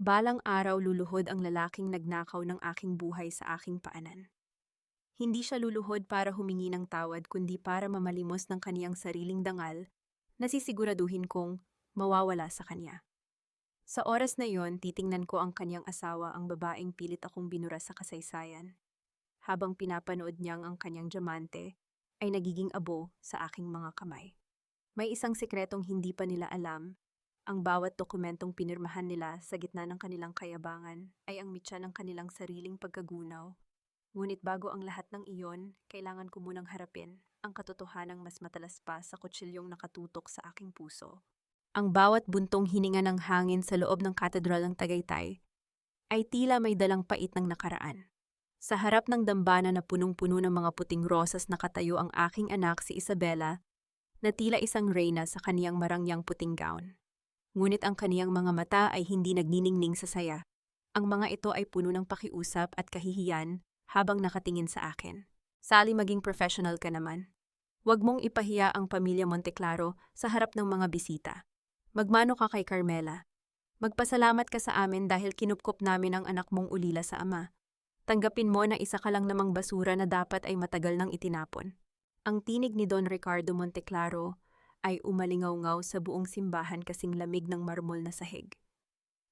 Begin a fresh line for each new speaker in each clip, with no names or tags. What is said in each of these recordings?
Balang araw luluhod ang lalaking nagnakaw ng aking buhay sa aking paanan. Hindi siya luluhod para humingi ng tawad kundi para mamalimos ng kaniyang sariling dangal na sisiguraduhin kong mawawala sa kanya. Sa oras na yon, titingnan ko ang kaniyang asawa, ang babaeng pilit akong binura sa kasaysayan. Habang pinapanood niyang ang kaniyang diamante ay nagiging abo sa aking mga kamay. May isang sikretong hindi pa nila alam. Ang bawat dokumentong pinirmahan nila sa gitna ng kanilang kayabangan ay ang mitya ng kanilang sariling pagkagunaw. Ngunit bago ang lahat ng iyon, kailangan ko munang harapin ang katotohanang mas matalas pa sa kutsilyong nakatutok sa aking puso. Ang bawat buntong hininga ng hangin sa loob ng katedral ng Tagaytay ay tila may dalang pait ng nakaraan. Sa harap ng dambana na punong-puno ng mga puting rosas nakatayo ang aking anak si Isabela na tila isang reyna sa kaniyang marangyang puting gown. Ngunit ang kaniyang mga mata ay hindi nagniningning sa saya. Ang mga ito ay puno ng pakiusap at kahihiyan habang nakatingin sa akin. Sally, maging professional ka naman. Huwag mong ipahiya ang pamilya Monteclaro sa harap ng mga bisita. Magmano ka kay Carmela. Magpasalamat ka sa amin dahil kinupkop namin ang anak mong ulila sa ama. Tanggapin mo na isa ka lang namang basura na dapat ay matagal nang itinapon. Ang tinig ni Don Ricardo Monteclaro ay umalingaw-ngaw sa buong simbahan kasing lamig ng marmol na sahig.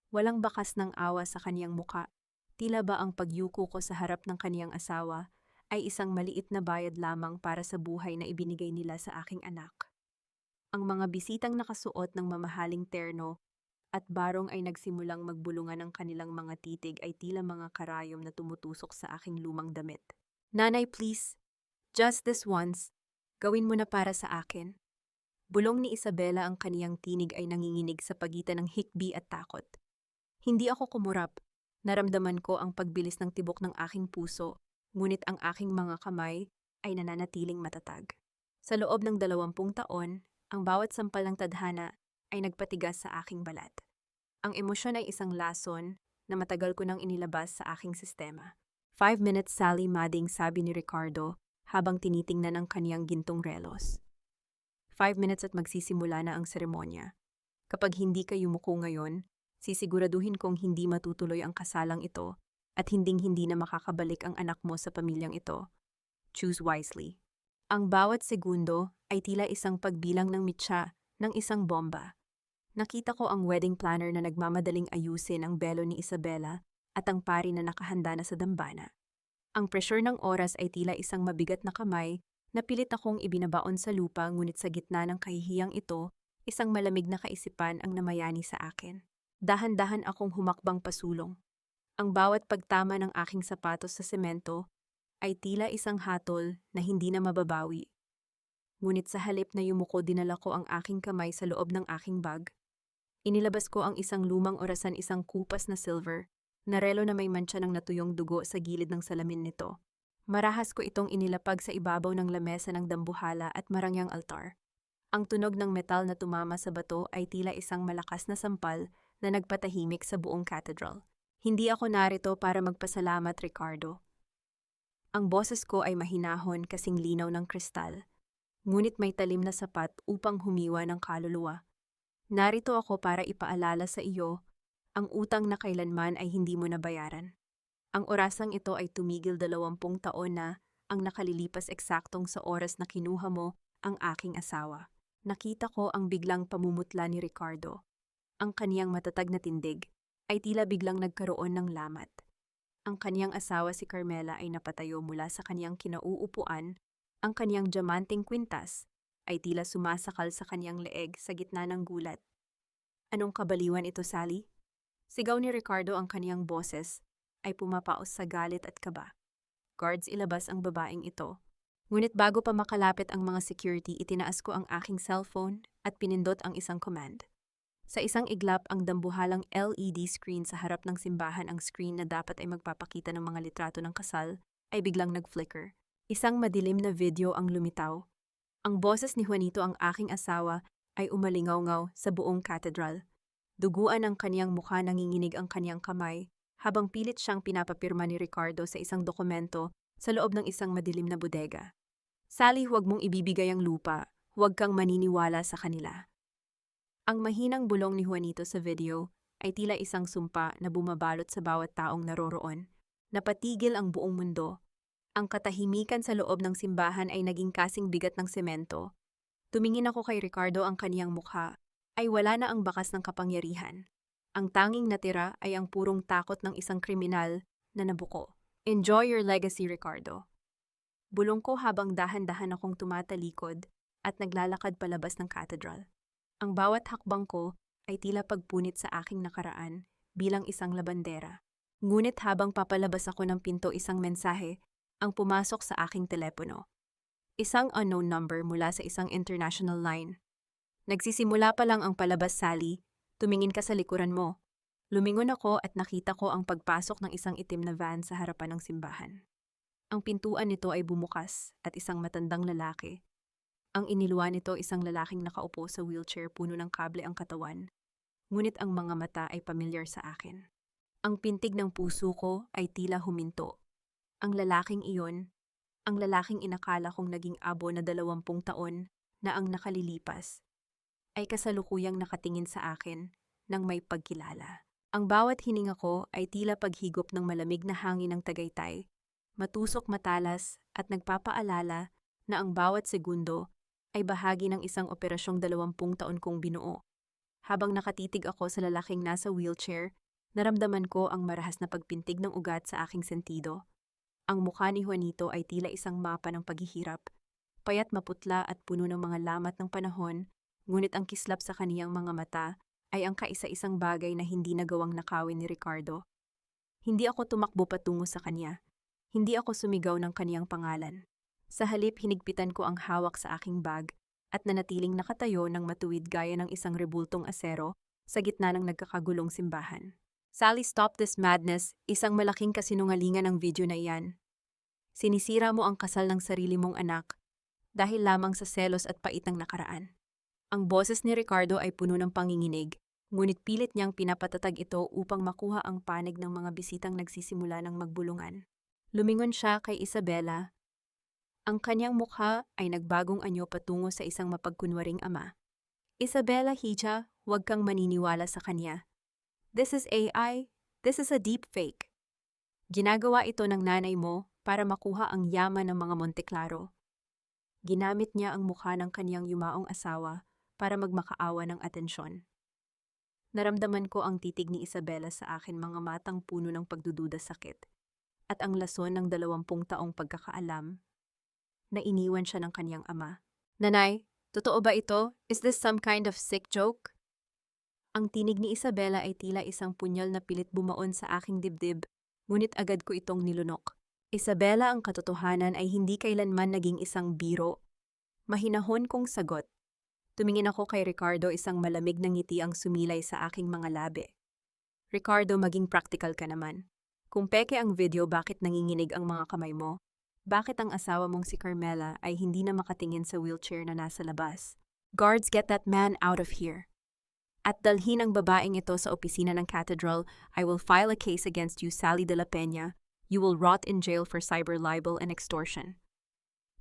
Walang bakas ng awa sa kaniyang muka. Tila ba ang pagyuko ko sa harap ng kaniyang asawa ay isang maliit na bayad lamang para sa buhay na ibinigay nila sa aking anak. Ang mga bisitang nakasuot ng mamahaling terno at barong ay nagsimulang magbulungan ng kanilang mga titig ay tila mga karayom na tumutusok sa aking lumang damit. Nanay, please, just this once, gawin mo na para sa akin. Bulong ni Isabela, ang kaniyang tinig ay nanginginig sa pagitan ng hikbi at takot. Hindi ako kumurap. Naramdaman ko ang pagbilis ng tibok ng aking puso, ngunit ang aking mga kamay ay nananatiling matatag. Sa loob ng 20 taon, ang bawat sampal ng tadhana ay nagpatigas sa aking balat. Ang emosyon ay isang lason na matagal ko nang inilabas sa aking sistema. 5 minutes, Sally, mading sabi ni Ricardo habang tinitingnan ang kaniyang gintong relos. 5 minutes at magsisimula na ang seremonya. Kapag hindi ka yumuko ngayon, sisiguraduhin kong hindi matutuloy ang kasalang ito at hinding-hindi na makakabalik ang anak mo sa pamilyang ito. Choose wisely. Ang bawat segundo ay tila isang pagbilang ng mitya ng isang bomba. Nakita ko ang wedding planner na nagmamadaling ayusin ang belo ni Isabela at ang pari na nakahanda na sa dambana. Ang pressure ng oras ay tila isang mabigat na kamay na pilit akong ibinabaon sa lupa, ngunit sa gitna ng kahihiyang ito, isang malamig na kaisipan ang namayani sa akin. Dahan-dahan akong humakbang pasulong. Ang bawat pagtama ng aking sapatos sa semento ay tila isang hatol na hindi na mababawi. Ngunit sa halip na yumuko, dinala ko ang aking kamay sa loob ng aking bag. Inilabas ko ang isang lumang orasan, isang kupas na silver, na relo na may mantsa ng natuyong dugo sa gilid ng salamin nito. Marahas ko itong inilapag sa ibabaw ng lamesa ng dambuhala at marangyang altar. Ang tunog ng metal na tumama sa bato ay tila isang malakas na sampal na nagpatahimik sa buong cathedral. Hindi ako narito para magpasalamat, Ricardo. Ang boses ko ay mahinahon kasing linaw ng kristal, ngunit may talim na sapat upang humiwa ng kaluluwa. Narito ako para ipaalala sa iyo ang utang na kailanman ay hindi mo nabayaran. Ang orasang ito ay tumigil 20 taon na ang nakalilipas eksaktong sa oras na kinuha mo ang aking asawa. Nakita ko ang biglang pamumutla ni Ricardo. Ang kaniyang matatag na tindig ay tila biglang nagkaroon ng lamat. Ang kaniyang asawa si Carmela ay napatayo mula sa kaniyang kinauupuan. Ang kaniyang diamanting kwintas ay tila sumasakal sa kaniyang leeg sa gitna ng gulat. Anong kabaliwan ito, Sally? Sigaw ni Ricardo, ang kaniyang boses ay pumapaos sa galit at kaba. Guards, ilabas ang babaeng ito. Ngunit bago pa makalapit ang mga security, itinaas ko ang aking cellphone at pinindot ang isang command. Sa isang iglap, ang dambuhalang LED screen sa harap ng simbahan, ang screen na dapat ay magpapakita ng mga litrato ng kasal, ay biglang nag-flicker. Isang madilim na video ang lumitaw. Ang boses ni Juanito, ang aking asawa, ay umalingaw-ngaw sa buong katedral. Duguan ang kaniyang mukha, nanginginig ang kaniyang kamay, habang pilit siyang pinapapirma ni Ricardo sa isang dokumento sa loob ng isang madilim na bodega. Sally, huwag mong ibibigay ang lupa. Huwag kang maniniwala sa kanila. Ang mahinang bulong ni Juanito sa video ay tila isang sumpa na bumabalot sa bawat taong naroroon. Napatigil ang buong mundo. Ang katahimikan sa loob ng simbahan ay naging kasing bigat ng semento. Tumingin ako kay Ricardo, ang kaniyang mukha ay wala na ang bakas ng kapangyarihan. Ang tanging natira ay ang purong takot ng isang kriminal na nabuko. Enjoy your legacy, Ricardo. Bulong ko habang dahan-dahan akong tumatalikod at naglalakad palabas ng cathedral. Ang bawat hakbang ko ay tila pagpunit sa aking nakaraan bilang isang labandera. Ngunit habang papalabas ako ng pinto, isang mensahe ang pumasok sa aking telepono. Isang unknown number mula sa isang international line. Nagsisimula pa lang ang palabas, Sally. Tumingin ka sa likuran mo. Lumingon ako at nakita ko ang pagpasok ng isang itim na van sa harapan ng simbahan. Ang pintuan nito ay bumukas at isang matandang lalaki. Ang iniluwa nito, isang lalaking nakaupo sa wheelchair, puno ng kable ang katawan. Ngunit ang mga mata ay pamilyar sa akin. Ang pintig ng puso ko ay tila huminto. Ang lalaking iyon, ang lalaking inakala kong naging abo na 20 taon na ang nakalilipas, ay kasalukuyang nakatingin sa akin nang may pagkilala. Ang bawat hininga ko ay tila paghigop ng malamig na hangin ng Tagaytay, matusok, matalas at nagpapaalala na ang bawat segundo ay bahagi ng isang operasyong 20 taon kong binuo. Habang nakatitig ako sa lalaking nasa wheelchair, naramdaman ko ang marahas na pagpintig ng ugat sa aking sentido. Ang mukha ni Juanito ay tila isang mapa ng paghihirap, payat, maputla at puno ng mga lamat ng panahon, ngunit ang kislap sa kaniyang mga mata ay ang kaisa-isang bagay na hindi nagawang nakawin ni Ricardo. Hindi ako tumakbo patungo sa kanya. Hindi ako sumigaw ng kaniyang pangalan. Sa halip, hinigpitan ko ang hawak sa aking bag at nanatiling nakatayo ng matuwid gaya ng isang rebultong asero sa gitna ng nagkakagulong simbahan. Sally, stop this madness. Isang malaking kasinungalingan ang video na iyan. Sinisira mo ang kasal ng sarili mong anak dahil lamang sa selos at pait ng nakaraan. Ang boses ni Ricardo ay puno ng panginginig, ngunit pilit niyang pinapatatag ito upang makuha ang panig ng mga bisitang nagsisimula ng magbulungan. Lumingon siya kay Isabela. Ang kanyang mukha ay nagbagong anyo patungo sa isang mapagkunwaring ama. Isabela, hija, huwag kang maniniwala sa kanya. This is AI. This is a deep fake. Ginagawa ito ng nanay mo para makuha ang yaman ng mga Monteclaro. Ginamit niya ang mukha ng kanyang yumaong asawa para magmakaawa ng atensyon. Naramdaman ko ang titig ni Isabela sa akin, mga matang puno ng pagdududa, sakit, at ang lason ng 20 taong pagkakaalam na iniwan siya ng kanyang ama. Nanay, totoo ba ito? Is this some kind of sick joke? Ang tinig ni Isabela ay tila isang punyal na pilit bumaon sa aking dibdib, ngunit agad ko itong nilunok. Isabela, ang katotohanan ay hindi kailanman naging isang biro. Mahinahon kong sagot. Tumingin ako kay Ricardo, isang malamig na ngiti ang sumilay sa aking mga labi. Ricardo, maging practical ka naman. Kung peke ang video, bakit nanginginig ang mga kamay mo? Bakit ang asawa mong si Carmela ay hindi na makatingin sa wheelchair na nasa labas? Guards, get that man out of here. At dalhin ang babaeng ito sa opisina ng cathedral. I will file a case against you, Sally de la Peña. You will rot in jail for cyber libel and extortion.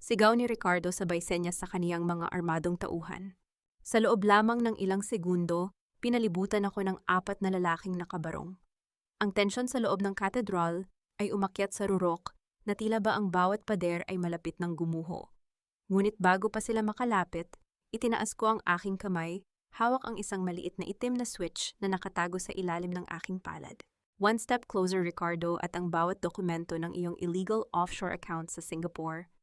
Sigaw ni Ricardo sabay senyas sa kaniyang mga armadong tauhan. Sa loob lamang ng ilang segundo, pinalibutan ako ng 4 na lalaking nakabarong. Ang tensyon sa loob ng cathedral ay umakyat sa rurok na tila ba ang bawat pader ay malapit ng gumuho. Ngunit bago pa sila makalapit, itinaas ko ang aking kamay, hawak ang isang maliit na itim na switch na nakatago sa ilalim ng aking palad. One step closer, Ricardo, at ang bawat dokumento ng iyong illegal offshore account sa Singapore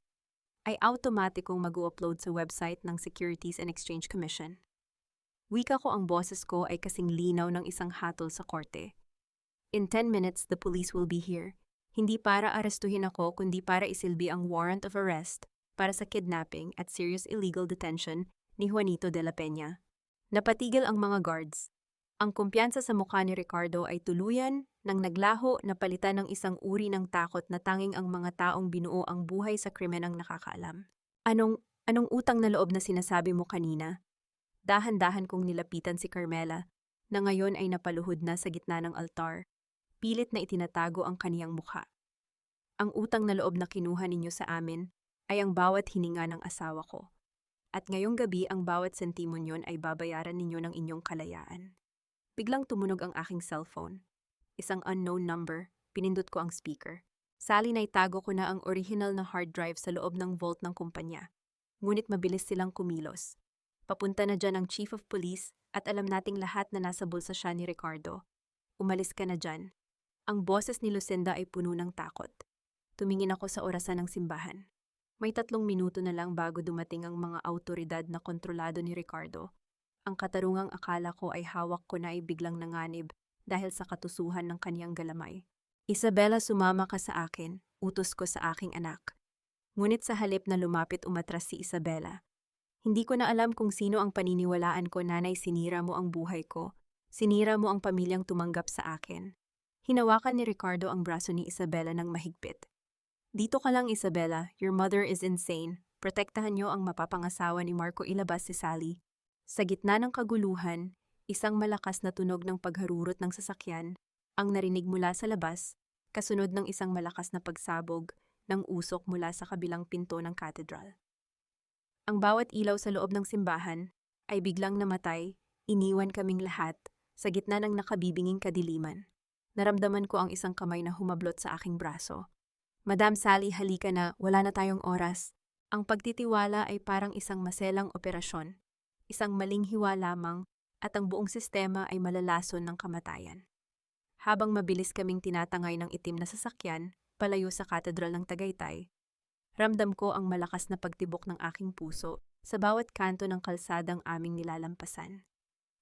ay automatikong mag-upload sa website ng Securities and Exchange Commission. Wika ko, ang boses ko ay kasing linaw ng isang hatol sa korte. In 10 minutes, the police will be here. Hindi para arestuhin ako, kundi para isilbi ang warrant of arrest para sa kidnapping at serious illegal detention ni Juanito de la Peña. Napatigil ang mga guards. Ang kumpiyansa sa mukha ni Ricardo ay tuluyan nang naglaho na palitan ng isang uri ng takot na tanging ang mga taong binuo ang buhay sa krimen ang nakakaalam. Anong utang na loob na sinasabi mo kanina? Dahan-dahan kong nilapitan si Carmela, na ngayon ay napaluhod na sa gitna ng altar. Pilit na itinatago ang kaniyang mukha. Ang utang na loob na kinuha ninyo sa amin ay ang bawat hininga ng asawa ko. At ngayong gabi, ang bawat sentimo niyon ay babayaran ninyo ng inyong kalayaan. Biglang tumunog ang aking cellphone. Isang unknown number, pinindot ko ang speaker. Sally, na itago ko na ang original na hard drive sa loob ng vault ng kumpanya. Ngunit mabilis silang kumilos. Papunta na dyan ang Chief of Police at alam nating lahat na nasa bulsa siya ni Ricardo. Umalis ka na dyan. Ang boses ni Lucinda ay puno ng takot. Tumingin ako sa orasan ng simbahan. May 3 minuto na lang bago dumating ang mga autoridad na kontrolado ni Ricardo. Ang katarungang akala ko ay hawak ko na ay biglang nanganib dahil sa katusuhan ng kaniyang galamay. Isabella, sumama ka sa akin, utos ko sa aking anak. Ngunit sa halip na lumapit umatras si Isabella. Hindi ko na alam kung sino ang paniniwalaan ko, nanay, sinira mo ang buhay ko. Sinira mo ang pamilyang tumanggap sa akin. Hinawakan ni Ricardo ang braso ni Isabella ng mahigpit. Dito ka lang, Isabella, your mother is insane. Protektahan niyo ang mapapangasawa ni Marco, ilabas si Sally. Sa gitna ng kaguluhan, isang malakas na tunog ng pagharurot ng sasakyan ang narinig mula sa labas, kasunod ng isang malakas na pagsabog ng usok mula sa kabilang pinto ng katedral. Ang bawat ilaw sa loob ng simbahan ay biglang namatay, iniwan kaming lahat sa gitna ng nakabibinging kadiliman. Naramdaman ko ang isang kamay na humablot sa aking braso. Madam Sally, halika na, wala na tayong oras. Ang pagtitiwala ay parang isang maselang operasyon, isang maling hiwa lamang at ang buong sistema ay malalason ng kamatayan. Habang mabilis kaming tinatangay ng itim na sasakyan, palayo sa katedral ng Tagaytay, ramdam ko ang malakas na pagtibok ng aking puso sa bawat kanto ng kalsadang aming nilalampasan.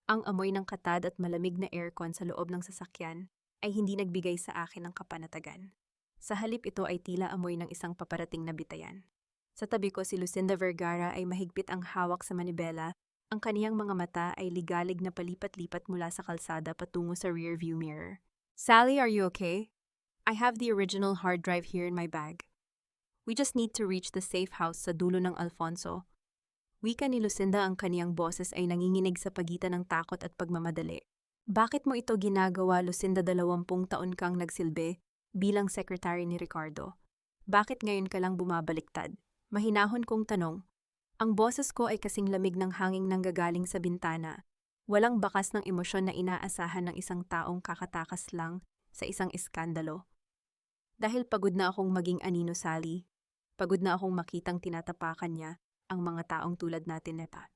Ang amoy ng katad at malamig na aircon sa loob ng sasakyan ay hindi nagbigay sa akin ng kapanatagan. Sa halip, ito ay tila amoy ng isang paparating na bitayan. Sa tabi ko, si Lucinda Vergara ay mahigpit ang hawak sa manibela. Ang kaniyang mga mata ay ligalig na palipat-lipat mula sa kalsada patungo sa rearview mirror. Sally, are you okay? I have the original hard drive here in my bag. We just need to reach the safe house sa dulo ng Alfonso. Wika ni Lucinda, ang kaniyang boses ay nanginginig sa pagitan ng takot at pagmamadali. Bakit mo ito ginagawa, Lucinda? 20 taon kang nagsilbi bilang secretary ni Ricardo. Bakit ngayon ka lang bumabaliktad? Mahinahon kong tanong. Ang boses ko ay kasing lamig ng hanging nanggagaling sa bintana. Walang bakas ng emosyon na inaasahan ng isang taong kakatakas lang sa isang iskandalo. Dahil pagod na akong maging anino, Sally. Pagod na akong makitang tinatapakan niya ang mga taong tulad natin, Nepa.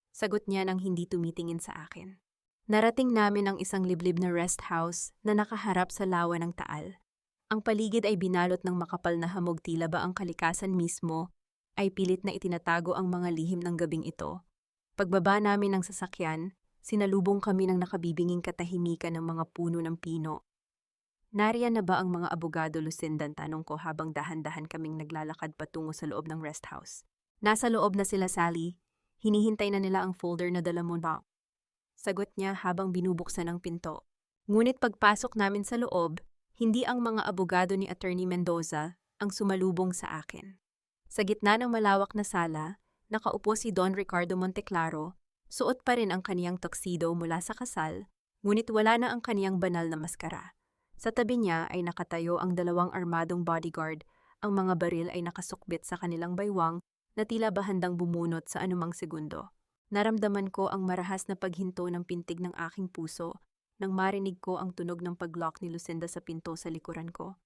Sagot niya nang hindi tumitingin sa akin. Narating namin ang isang liblib na rest house na nakaharap sa lawa ng Taal. Ang paligid ay binalot ng makapal na hamog, tila ba ang kalikasan mismo ay pilit na itinatago ang mga lihim ng gabing ito. Pagbaba namin ng sasakyan, sinalubong kami ng nakabibinging katahimikan ng mga puno ng pino. Nariyan na ba ang mga abogado, Lucinda? Tanong ko habang dahan-dahan kaming naglalakad patungo sa loob ng rest house. Nasa loob na sila, Sally. Hinihintay na nila ang folder na dala mo na. Sagot niya habang binubuksan ang pinto. Ngunit pagpasok namin sa loob, hindi ang mga abogado ni Attorney Mendoza ang sumalubong sa akin. Sa gitna ng malawak na sala, nakaupo si Don Ricardo Monteclaro, suot pa rin ang kaniyang tuxedo mula sa kasal, ngunit wala na ang kaniyang banal na maskara. Sa tabi niya ay nakatayo ang 2 armadong bodyguard, ang mga baril ay nakasukbit sa kanilang baywang na tila ba handang bumunot sa anumang segundo. Naramdaman ko ang marahas na paghinto ng pintig ng aking puso nang marinig ko ang tunog ng paglock ni Lucinda sa pinto sa likuran ko.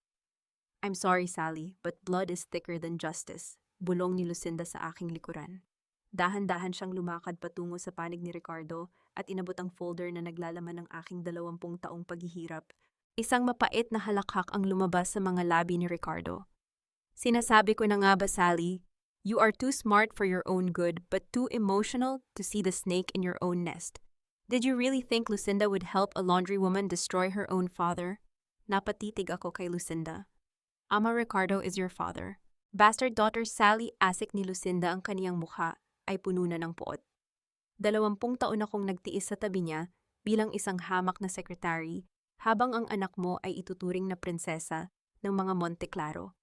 I'm sorry, Sally, but blood is thicker than justice, bulong ni Lucinda sa aking likuran. Dahan-dahan siyang lumakad patungo sa panig ni Ricardo at inabot ang folder na naglalaman ng aking 20 taong paghihirap. Isang mapait na halakhak ang lumabas sa mga labi ni Ricardo. Sinasabi ko na nga ba, Sally? You are too smart for your own good, but too emotional to see the snake in your own nest. Did you really think Lucinda would help a laundrywoman destroy her own father? Napatitig ako kay Lucinda. Ama Ricardo is your father. Bastard daughter Sally, asik ni Lucinda, ang kaniyang mukha ay puno na ng puot. 20 taon akong nagtiis sa tabi niya bilang isang hamak na sekretary, habang ang anak mo ay ituturing na prinsesa ng mga Monteclaro.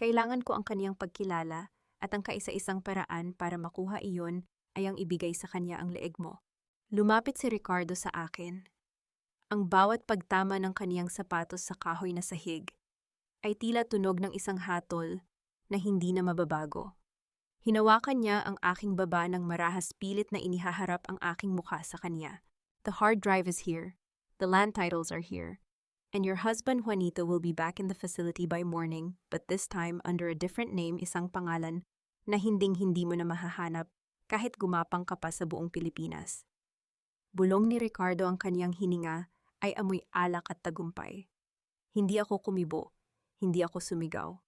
Kailangan ko ang kaniyang pagkilala at ang kaisa-isang paraan para makuha iyon ay ang ibigay sa kanya ang leeg mo. Lumapit si Ricardo sa akin. Ang bawat pagtama ng kaniyang sapatos sa kahoy na sahig ay tila tunog ng isang hatol na hindi na mababago. Hinawakan niya ang aking baba ng marahas, pilit na inihaharap ang aking mukha sa kanya. The hard drive is here. The land titles are here. And your husband Juanito will be back in the facility by morning, but this time under a different name, isang pangalan na hinding-hindi mo na mahahanap kahit gumapang ka pa sa buong Pilipinas. Bulong ni Ricardo ang kaniyang hininga ay amoy alak at tagumpay. Hindi ako kumibo, hindi ako sumigaw.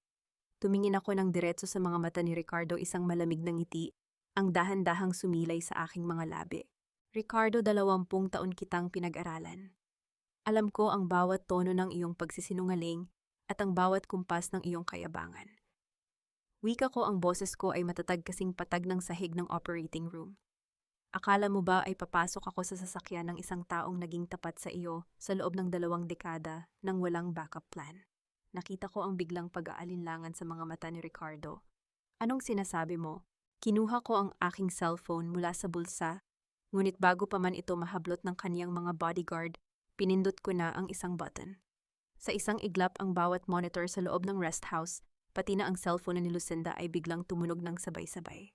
Tumingin ako ng diretso sa mga mata ni Ricardo, isang malamig na ngiti, ang dahan-dahang sumilay sa aking mga labi. Ricardo, 20 taon kitang pinag-aralan. Alam ko ang bawat tono ng iyong pagsisinungaling at ang bawat kumpas ng iyong kayabangan. Wika ko, ang boses ko ay matatag kasing patag ng sahig ng operating room. Akala mo ba ay papasok ako sa sasakyan ng isang taong naging tapat sa iyo sa loob ng 2 dekada nang walang backup plan? Nakita ko ang biglang pag-aalinlangan sa mga mata ni Ricardo. Anong sinasabi mo? Kinuha ko ang aking cellphone mula sa bulsa, ngunit bago pa man ito mahablot ng kaniyang mga bodyguard, pinindot ko na ang isang button. Sa isang iglap, ang bawat monitor sa loob ng rest house, pati na ang cellphone ni Lucinda ay biglang tumunog ng sabay-sabay.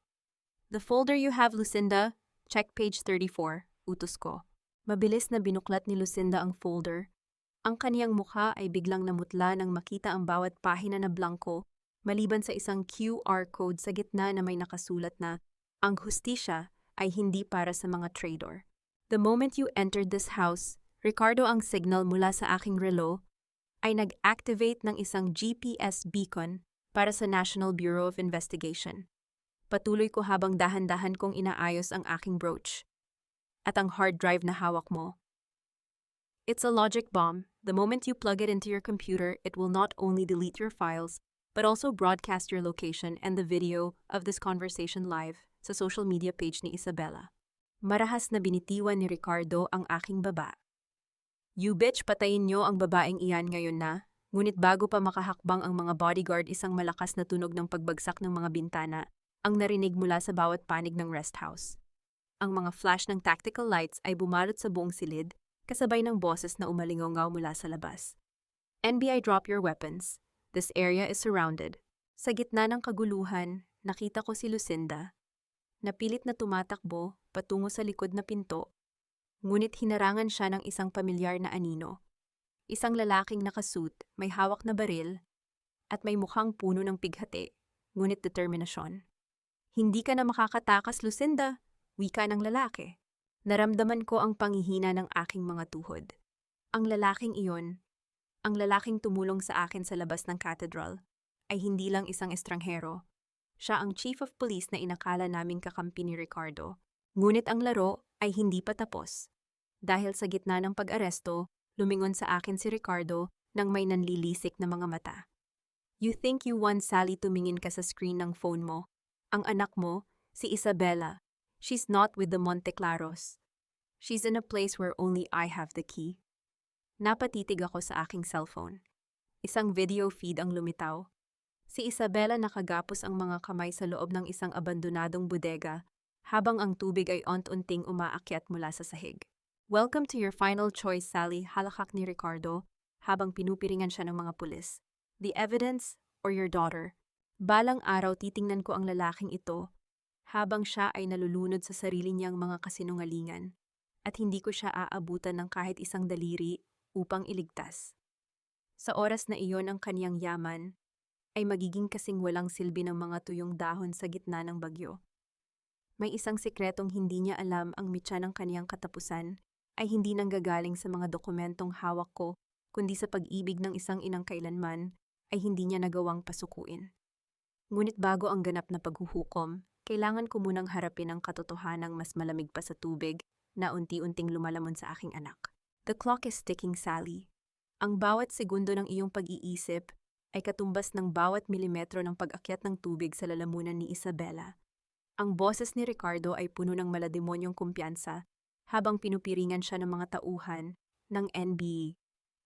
The folder you have, Lucinda. Check page 34, utos ko. Mabilis na binuklat ni Lucinda ang folder. Ang kaniyang mukha ay biglang namutla nang makita ang bawat pahina na blanko, maliban sa isang QR code sa gitna na may nakasulat na, ang hustisya ay hindi para sa mga traitor. The moment you entered this house, Ricardo, ang signal mula sa aking relo ay nag-activate ng isang GPS beacon para sa National Bureau of Investigation. Patuloy ko habang dahan-dahan kong inaayos ang aking brooch. At ang hard drive na hawak mo. It's a logic bomb. The moment you plug it into your computer, it will not only delete your files, but also broadcast your location and the video of this conversation live sa social media page ni Isabela. Marahas na binitiwan ni Ricardo ang aking baba. You bitch, patayin niyo ang babaeng iyan ngayon na. Ngunit bago pa makahakbang ang mga bodyguard, isang malakas na tunog ng pagbagsak ng mga bintana ang narinig mula sa bawat panig ng rest house. Ang mga flash ng tactical lights ay bumalot sa buong silid, kasabay ng boses na umalingaw mula sa labas. NBI, drop your weapons. This area is surrounded. Sa gitna ng kaguluhan, nakita ko si Lucinda. Napilit na tumatakbo patungo sa likod na pinto, ngunit hinarangan siya ng isang pamilyar na anino. Isang lalaking nakasuit, may hawak na baril, at may mukhang puno ng pighati, ngunit determinasyon. Hindi ka na makakatakas, Lucinda, wika ng lalaki. Naramdaman ko ang panghihina ng aking mga tuhod. Ang lalaking iyon, ang lalaking tumulong sa akin sa labas ng cathedral, ay hindi lang isang estranghero. Siya ang chief of police na inakala naming kakampi ni Ricardo. Ngunit ang laro ay hindi pa tapos. Dahil sa gitna ng pag-aresto, lumingon sa akin si Ricardo nang may nanlilisik na mga mata. You think you won, Sally? Tumingin ka sa screen ng phone mo. Ang anak mo, si Isabela, she's not with the Monteclaros. She's in a place where only I have the key. Napatitig ako sa aking cellphone. Isang video feed ang lumitaw. Si Isabela, nakagapos ang mga kamay sa loob ng isang abandonadong bodega habang ang tubig ay unti-unting umaakyat mula sa sahig. Welcome to your final choice, Sally, halakak ni Ricardo habang pinupiringan siya ng mga pulis. The evidence or your daughter? Balang araw titingnan ko ang lalaking ito habang siya ay nalulunod sa sarili niyang mga kasinungalingan at hindi ko siya aabutan ng kahit isang daliri upang iligtas. Sa oras na iyon, ang kaniyang yaman ay magiging kasing walang silbi ng mga tuyong dahon sa gitna ng bagyo. May isang sikretong hindi niya alam, ang mitya ng kaniyang katapusan ay hindi nanggagaling sa mga dokumentong hawak ko, kundi sa pag-ibig ng isang inang kailanman ay hindi niya nagawang pasukuin. Ngunit bago ang ganap na paghuhukom, kailangan ko munang harapin ang katotohanang mas malamig pa sa tubig na unti-unting lumalamon sa aking anak. The clock is ticking, Sally. Ang bawat segundo ng iyong pag-iisip ay katumbas ng bawat milimetro ng pag-akyat ng tubig sa lalamunan ni Isabela. Ang boses ni Ricardo ay puno ng malademonyong kumpiyansa habang pinupiringan siya ng mga tauhan ng NBI.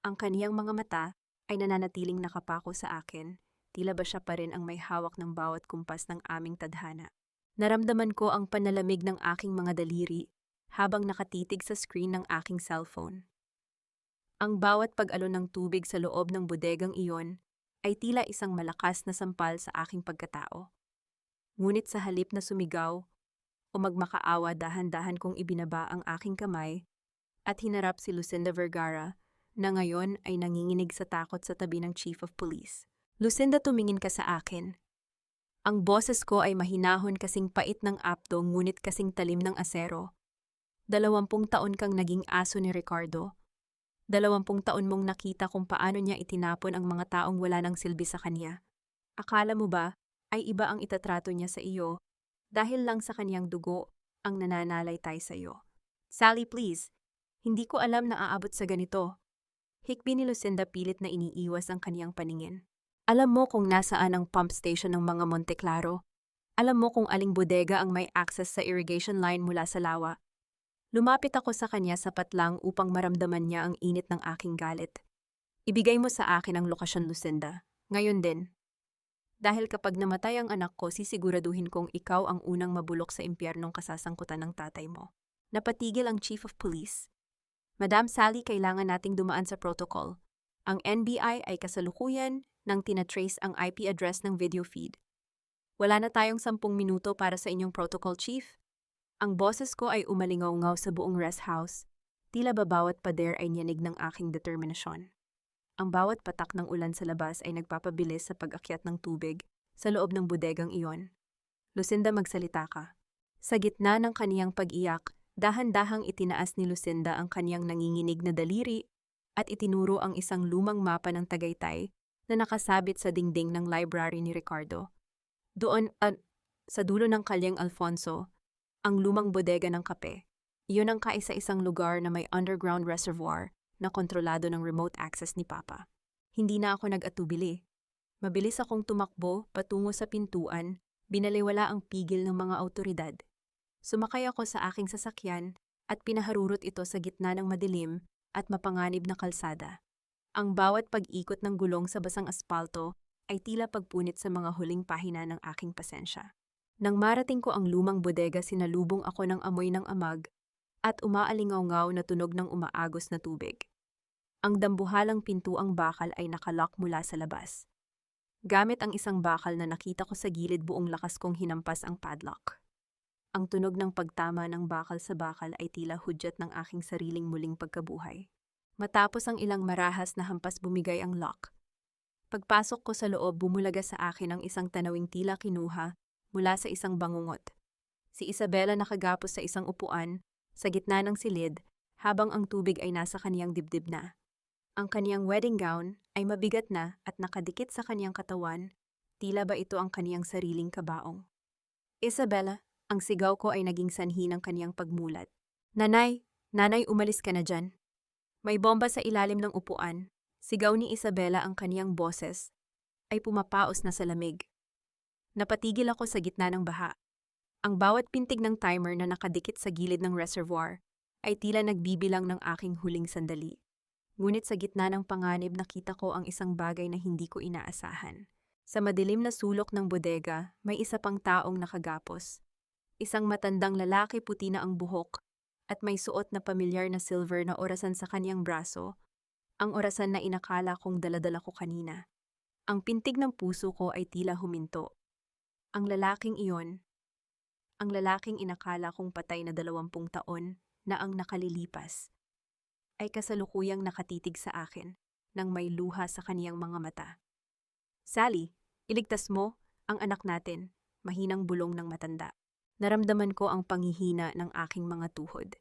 Ang kaniyang mga mata ay nananatiling nakapako sa akin, tila ba siya pa rin ang may hawak ng bawat kumpas ng aming tadhana. Naramdaman ko ang panalamig ng aking mga daliri habang nakatitig sa screen ng aking cellphone. Ang bawat pag-alon ng tubig sa loob ng bodegang iyon ay tila isang malakas na sampal sa aking pagkatao. Ngunit sa halip na sumigaw o magmakaawa, dahan-dahan kong ibinaba ang aking kamay at hinarap si Lucinda Vergara na ngayon ay nanginginig sa takot sa tabi ng Chief of Police. Lucinda, tumingin ka sa akin. Ang boses ko ay mahinahon kasing pait ng apdo ngunit kasing talim ng asero. 20 taon kang naging aso ni Ricardo. 20 taon mong nakita kung paano niya itinapon ang mga taong wala ng silbi sa kanya. Akala mo ba ay iba ang itatrato niya sa iyo dahil lang sa kaniyang dugo ang nananalaytay sa iyo? Sally, please. Hindi ko alam na aabot sa ganito. Hikbi ni Lucinda, pilit na iniiwas ang kaniyang paningin. Alam mo kung nasaan ang pump station ng mga Monteclaro. Alam mo kung aling bodega ang may access sa irrigation line mula sa lawa. Lumapit ako sa kanya sapat lang upang maramdaman niya ang init ng aking galit. Ibigay mo sa akin ang lokasyon, Lucinda. Ngayon din. Dahil kapag namatay ang anak ko, sisiguraduhin kong ikaw ang unang mabulok sa impyernong kasasangkutan ng tatay mo. Napatigil ang Chief of Police. Madam Sally, kailangan nating dumaan sa protocol. Ang NBI ay kasalukuyan nang tinatrace ang IP address ng video feed. Wala na tayong 10 minuto para sa inyong protocol, Chief. Ang boses ko ay umalingaw-ngaw sa buong rest house. Tila ba bawat pader ay nyanig ng aking determinasyon. Ang bawat patak ng ulan sa labas ay nagpapabilis sa pag-akyat ng tubig sa loob ng bodegang iyon. Lucinda, magsalita ka. Sa gitna ng kaniyang pag-iyak, dahan-dahang itinaas ni Lucinda ang kaniyang nanginginig na daliri at itinuro ang isang lumang mapa ng Tagaytay na nakasabit sa dingding ng library ni Ricardo. Doon, sa dulo ng kalyeng Alfonso, ang lumang bodega ng kape. Iyon ang kaisa-isang lugar na may underground reservoir na kontrolado ng remote access ni Papa. Hindi na ako nag-atubili. Mabilis akong tumakbo patungo sa pintuan, binaliwala ang pigil ng mga awtoridad. Sumakay ako sa aking sasakyan at pinaharurot ito sa gitna ng madilim at mapanganib na kalsada. Ang bawat pag-ikot ng gulong sa basang aspalto ay tila pagpunit sa mga huling pahina ng aking pasensya. Nang marating ko ang lumang bodega, sinalubong ako ng amoy ng amag at umaalingaw-ngaw na tunog ng umaagos na tubig. Ang dambuhalang pintuang bakal ay nakalock mula sa labas. Gamit ang isang bakal na nakita ko sa gilid, buong lakas kong hinampas ang padlock. Ang tunog ng pagtama ng bakal sa bakal ay tila hudyat ng aking sariling muling pagkabuhay. Matapos ang ilang marahas na hampas, bumigay ang lock. Pagpasok ko sa loob, bumulaga sa akin ang isang tanawing tila kinuha mula sa isang bangungot. Si Isabela nakagapos sa isang upuan sa gitna ng silid habang ang tubig ay nasa kaniyang dibdib na. Ang kaniyang wedding gown ay mabigat na at nakadikit sa kaniyang katawan, tila ba ito ang kaniyang sariling kabaong. Isabela, ang sigaw ko ay naging sanhi ng kaniyang pagmulat. Nanay, nanay, umalis ka na dyan. May bomba sa ilalim ng upuan. Sigaw ni Isabela, ang kaniyang boses ay pumapaos na sa lamig. Napatigil ako sa gitna ng baha. Ang bawat pintig ng timer na nakadikit sa gilid ng reservoir ay tila nagbibilang ng aking huling sandali. Ngunit sa gitna ng panganib, nakita ko ang isang bagay na hindi ko inaasahan. Sa madilim na sulok ng bodega, may isa pang taong nakagapos. Isang matandang lalaki, puti na ang buhok, at may suot na pamilyar na silver na orasan sa kaniyang braso, ang orasan na inakala kong daladala ko kanina. Ang pintig ng puso ko ay tila huminto. Ang lalaking iyon, ang lalaking inakala kong patay na 20 taon na ang nakalilipas, ay kasalukuyang nakatitig sa akin nang may luha sa kaniyang mga mata. Sally, iligtas mo ang anak natin, mahinang bulong ng matanda. Naramdaman ko ang panghihina ng aking mga tuhod.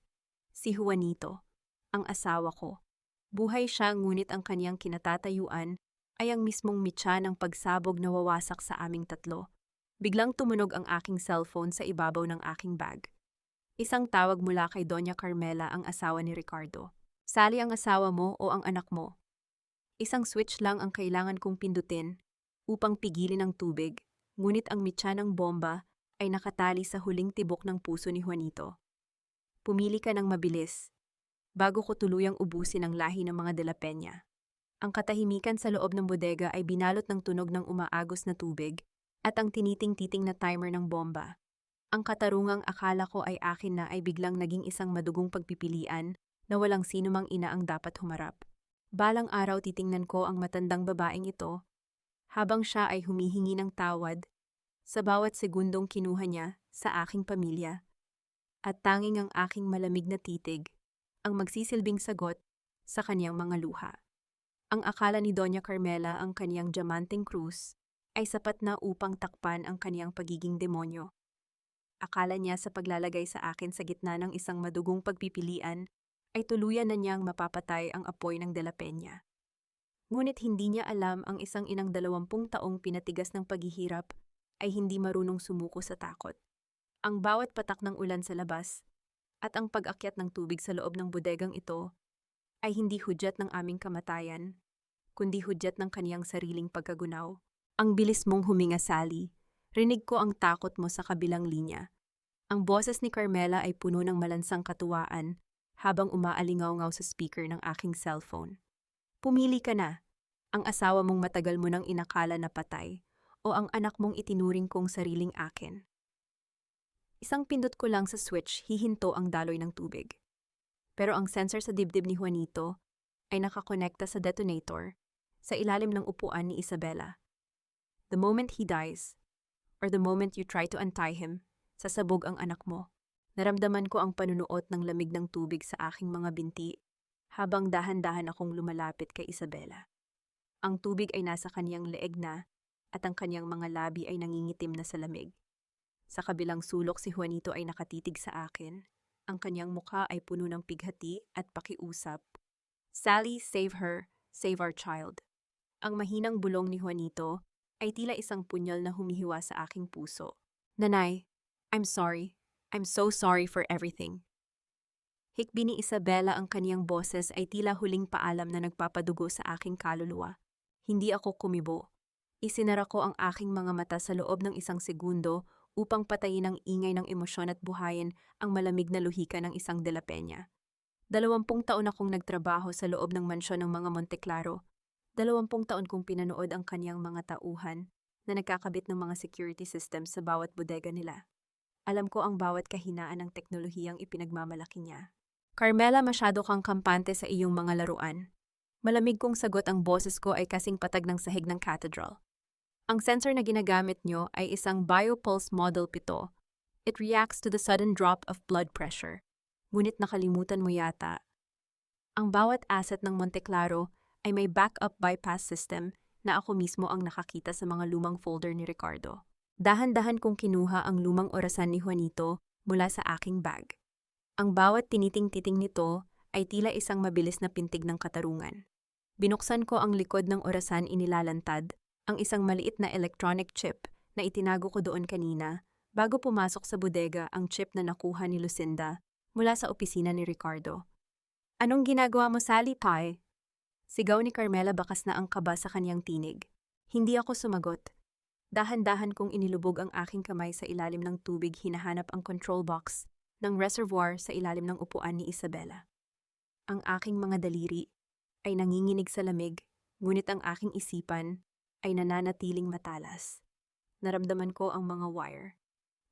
Si Juanito, ang asawa ko. Buhay siya, ngunit ang kaniyang kinatatayuan ay ang mismong mitya ng pagsabog na wawasak sa aming tatlo. Biglang tumunog ang aking cellphone sa ibabaw ng aking bag. Isang tawag mula kay Doña Carmela, ang asawa ni Ricardo. Sally, ang asawa mo o ang anak mo? Isang switch lang ang kailangan kong pindutin upang pigilin ang tubig, ngunit ang mitya ng bomba ay nakatali sa huling tibok ng puso ni Juanito. Pumili ka ng mabilis, bago ko tuluyang ubusin ang lahi ng mga De La Peña. Ang katahimikan sa loob ng bodega ay binalot ng tunog ng umaagos na tubig at ang tiniting-titing na timer ng bomba. Ang katarungang akala ko ay akin na ay biglang naging isang madugong pagpipilian na walang sinumang ina ang dapat humarap. Balang araw, titingnan ko ang matandang babaeng ito habang siya ay humihingi ng tawad sa bawat segundong kinuha niya sa aking pamilya, at tanging ang aking malamig na titig ang magsisilbing sagot sa kaniyang mga luha. Ang akala ni Doña Carmela ang kaniyang diamanteng krus ay sapat na upang takpan ang kaniyang pagiging demonyo. Akala niya sa paglalagay sa akin sa gitna ng isang madugong pagpipilian ay tuluyan na niyang mapapatay ang apoy ng De La Peña. Ngunit hindi niya alam ang isang inang 20 taong pinatigas ng paghihirap ay hindi marunong sumuko sa takot. Ang bawat patak ng ulan sa labas at ang pag-akyat ng tubig sa loob ng bodegang ito ay hindi hudyat ng aming kamatayan, kundi hudyat ng kaniyang sariling pagkagunaw. Ang bilis mong huminga, Sally. Rinig ko ang takot mo sa kabilang linya. Ang boses ni Carmela ay puno ng malansang katuwaan habang umaalingaw-ngaw sa speaker ng aking cellphone. Pumili ka na. Ang asawa mong matagal mo nang inakala na patay o ang anak mong itinuring kong sariling akin. Isang pindot ko lang sa switch, hihinto ang daloy ng tubig. Pero ang sensor sa dibdib ni Juanito ay nakakonekta sa detonator sa ilalim ng upuan ni Isabela. The moment he dies, or the moment you try to untie him, sasabog ang anak mo. Naramdaman ko ang panunuot ng lamig ng tubig sa aking mga binti habang dahan-dahan akong lumalapit kay Isabela. Ang tubig ay nasa kaniyang leeg na at ang kaniyang mga labi ay nangingitim na sa lamig. Sa kabilang sulok si Juanito ay nakatitig sa akin. Ang kaniyang mukha ay puno ng pighati at pakiusap. Sally, save her, save our child. Ang mahinang bulong ni Juanito ay tila isang punyal na humihiwa sa aking puso. Nanay, I'm sorry. I'm so sorry for everything. Hikbi ni Isabela, ang kaniyang boses ay tila huling paalam na nagpapadugo sa aking kaluluwa. Hindi ako kumibo. Isinara ko ang aking mga mata sa loob ng isang segundo upang patayin ang ingay ng emosyon at buhayin ang malamig na luhika ng isang De La Peña. 20 taon akong nagtrabaho sa loob ng mansyon ng mga Monteclaro. 20 taon kong pinanood ang kaniyang mga tauhan na nagkakabit ng mga security systems sa bawat bodega nila. Alam ko ang bawat kahinaan ng teknolohiyang ipinagmamalaki niya. Carmela, masyado kang kampante sa iyong mga laruan. Malamig kong sagot, ang boses ko ay kasing patag ng sahig ng cathedral. Ang sensor na ginagamit nyo ay isang BioPulse Model 7. It reacts to the sudden drop of blood pressure. Ngunit nakalimutan mo yata. Ang bawat asset ng Monteclaro ay may backup bypass system na ako mismo ang nakakita sa mga lumang folder ni Ricardo. Dahan-dahan kong kinuha ang lumang orasan ni Juanito mula sa aking bag. Ang bawat tiniting-titing nito ay tila isang mabilis na pintig ng katarungan. Binuksan ko ang likod ng orasan, inilalantad ang isang maliit na electronic chip na itinago ko doon kanina bago pumasok sa bodega, ang chip na nakuha ni Lucinda mula sa opisina ni Ricardo. Anong ginagawa mo, Sally Pie? Sigaw ni Carmela, bakas na ang kaba sa kaniyang tinig. Hindi ako sumagot. Dahan-dahan kong inilubog ang aking kamay sa ilalim ng tubig, hinahanap ang control box ng reservoir sa ilalim ng upuan ni Isabela. Ang aking mga daliri ay nanginginig sa lamig, ngunit ang aking isipan ay nananatiling matalas. Naramdaman ko ang mga wire.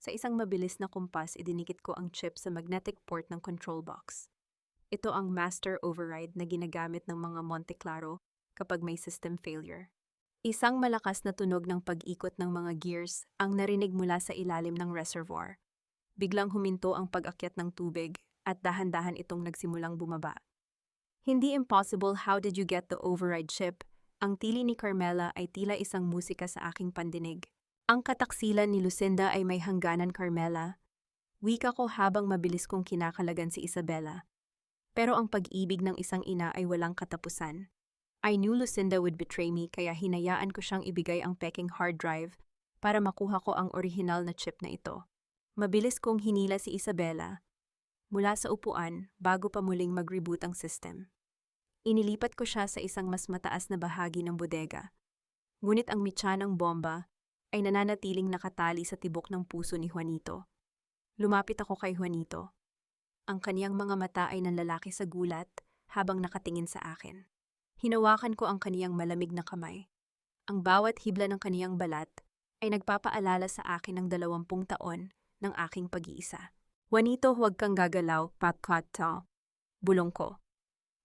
Sa isang mabilis na kumpas, idinikit ko ang chip sa magnetic port ng control box. Ito ang master override na ginagamit ng mga Monteclaro kapag may system failure. Isang malakas na tunog ng pag-ikot ng mga gears ang narinig mula sa ilalim ng reservoir. Biglang huminto ang pag-akyat ng tubig at dahan-dahan itong nagsimulang bumaba. Hindi impossible, how did you get the override chip? Ang tili ni Carmela ay tila isang musika sa aking pandinig. Ang kataksilan ni Lucinda ay may hangganan, Carmela. Wika ko habang mabilis kong kinakalagan si Isabela. Pero ang pag-ibig ng isang ina ay walang katapusan. I knew Lucinda would betray me, kaya hinayaan ko siyang ibigay ang peking hard drive para makuha ko ang orihinal na chip na ito. Mabilis kong hinila si Isabela mula sa upuan bago pa muling mag-reboot ang system. Inilipat ko siya sa isang mas mataas na bahagi ng bodega. Ngunit ang mitya ng bomba ay nananatiling nakatali sa tibok ng puso ni Juanito. Lumapit ako kay Juanito. Ang kaniyang mga mata ay nanlalaki sa gulat habang nakatingin sa akin. Hinawakan ko ang kaniyang malamig na kamay. Ang bawat hibla ng kaniyang balat ay nagpapaalala sa akin ng 20 taon ng aking pag-iisa. Juanito, huwag kang gagalaw, Papkata. Bulong ko.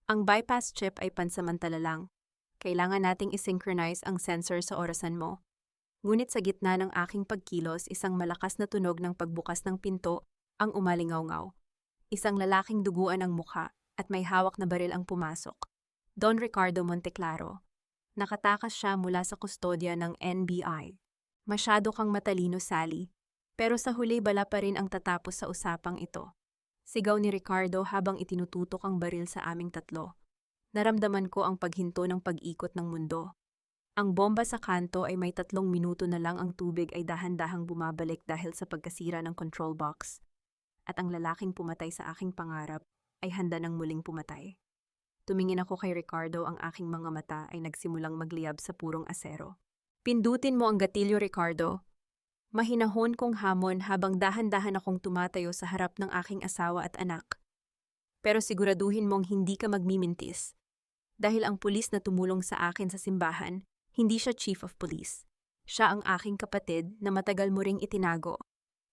Ang bypass chip ay pansamantala lang. Kailangan nating isynchronize ang sensor sa orasan mo. Ngunit sa gitna ng aking pagkilos, isang malakas na tunog ng pagbukas ng pinto ang umalingaw-ngaw. Isang lalaking duguan ang mukha, at may hawak na baril ang pumasok. Don Ricardo Monteclaro. Nakatakas siya mula sa kustodya ng NBI. Masyado kang matalino, Sally. Pero sa huli bala pa rin ang tatapos sa usapang ito. Sigaw ni Ricardo habang itinututok ang baril sa aming tatlo. Naramdaman ko ang paghinto ng pag-ikot ng mundo. Ang bomba sa kanto ay may 3 minuto na lang, ang tubig ay dahan-dahang bumabalik dahil sa pagkasira ng control box. At ang lalaking pumatay sa aking pangarap ay handa ng muling pumatay. Tumingin ako kay Ricardo, ang aking mga mata ay nagsimulang magliyab sa purong asero. Pindutin mo ang gatilyo, Ricardo. Mahinahon kong hamon habang dahan-dahan akong tumatayo sa harap ng aking asawa at anak. Pero siguraduhin mong hindi ka magmimintis. Dahil ang pulis na tumulong sa akin sa simbahan, hindi siya chief of police. Siya ang aking kapatid na matagal mo ring itinago.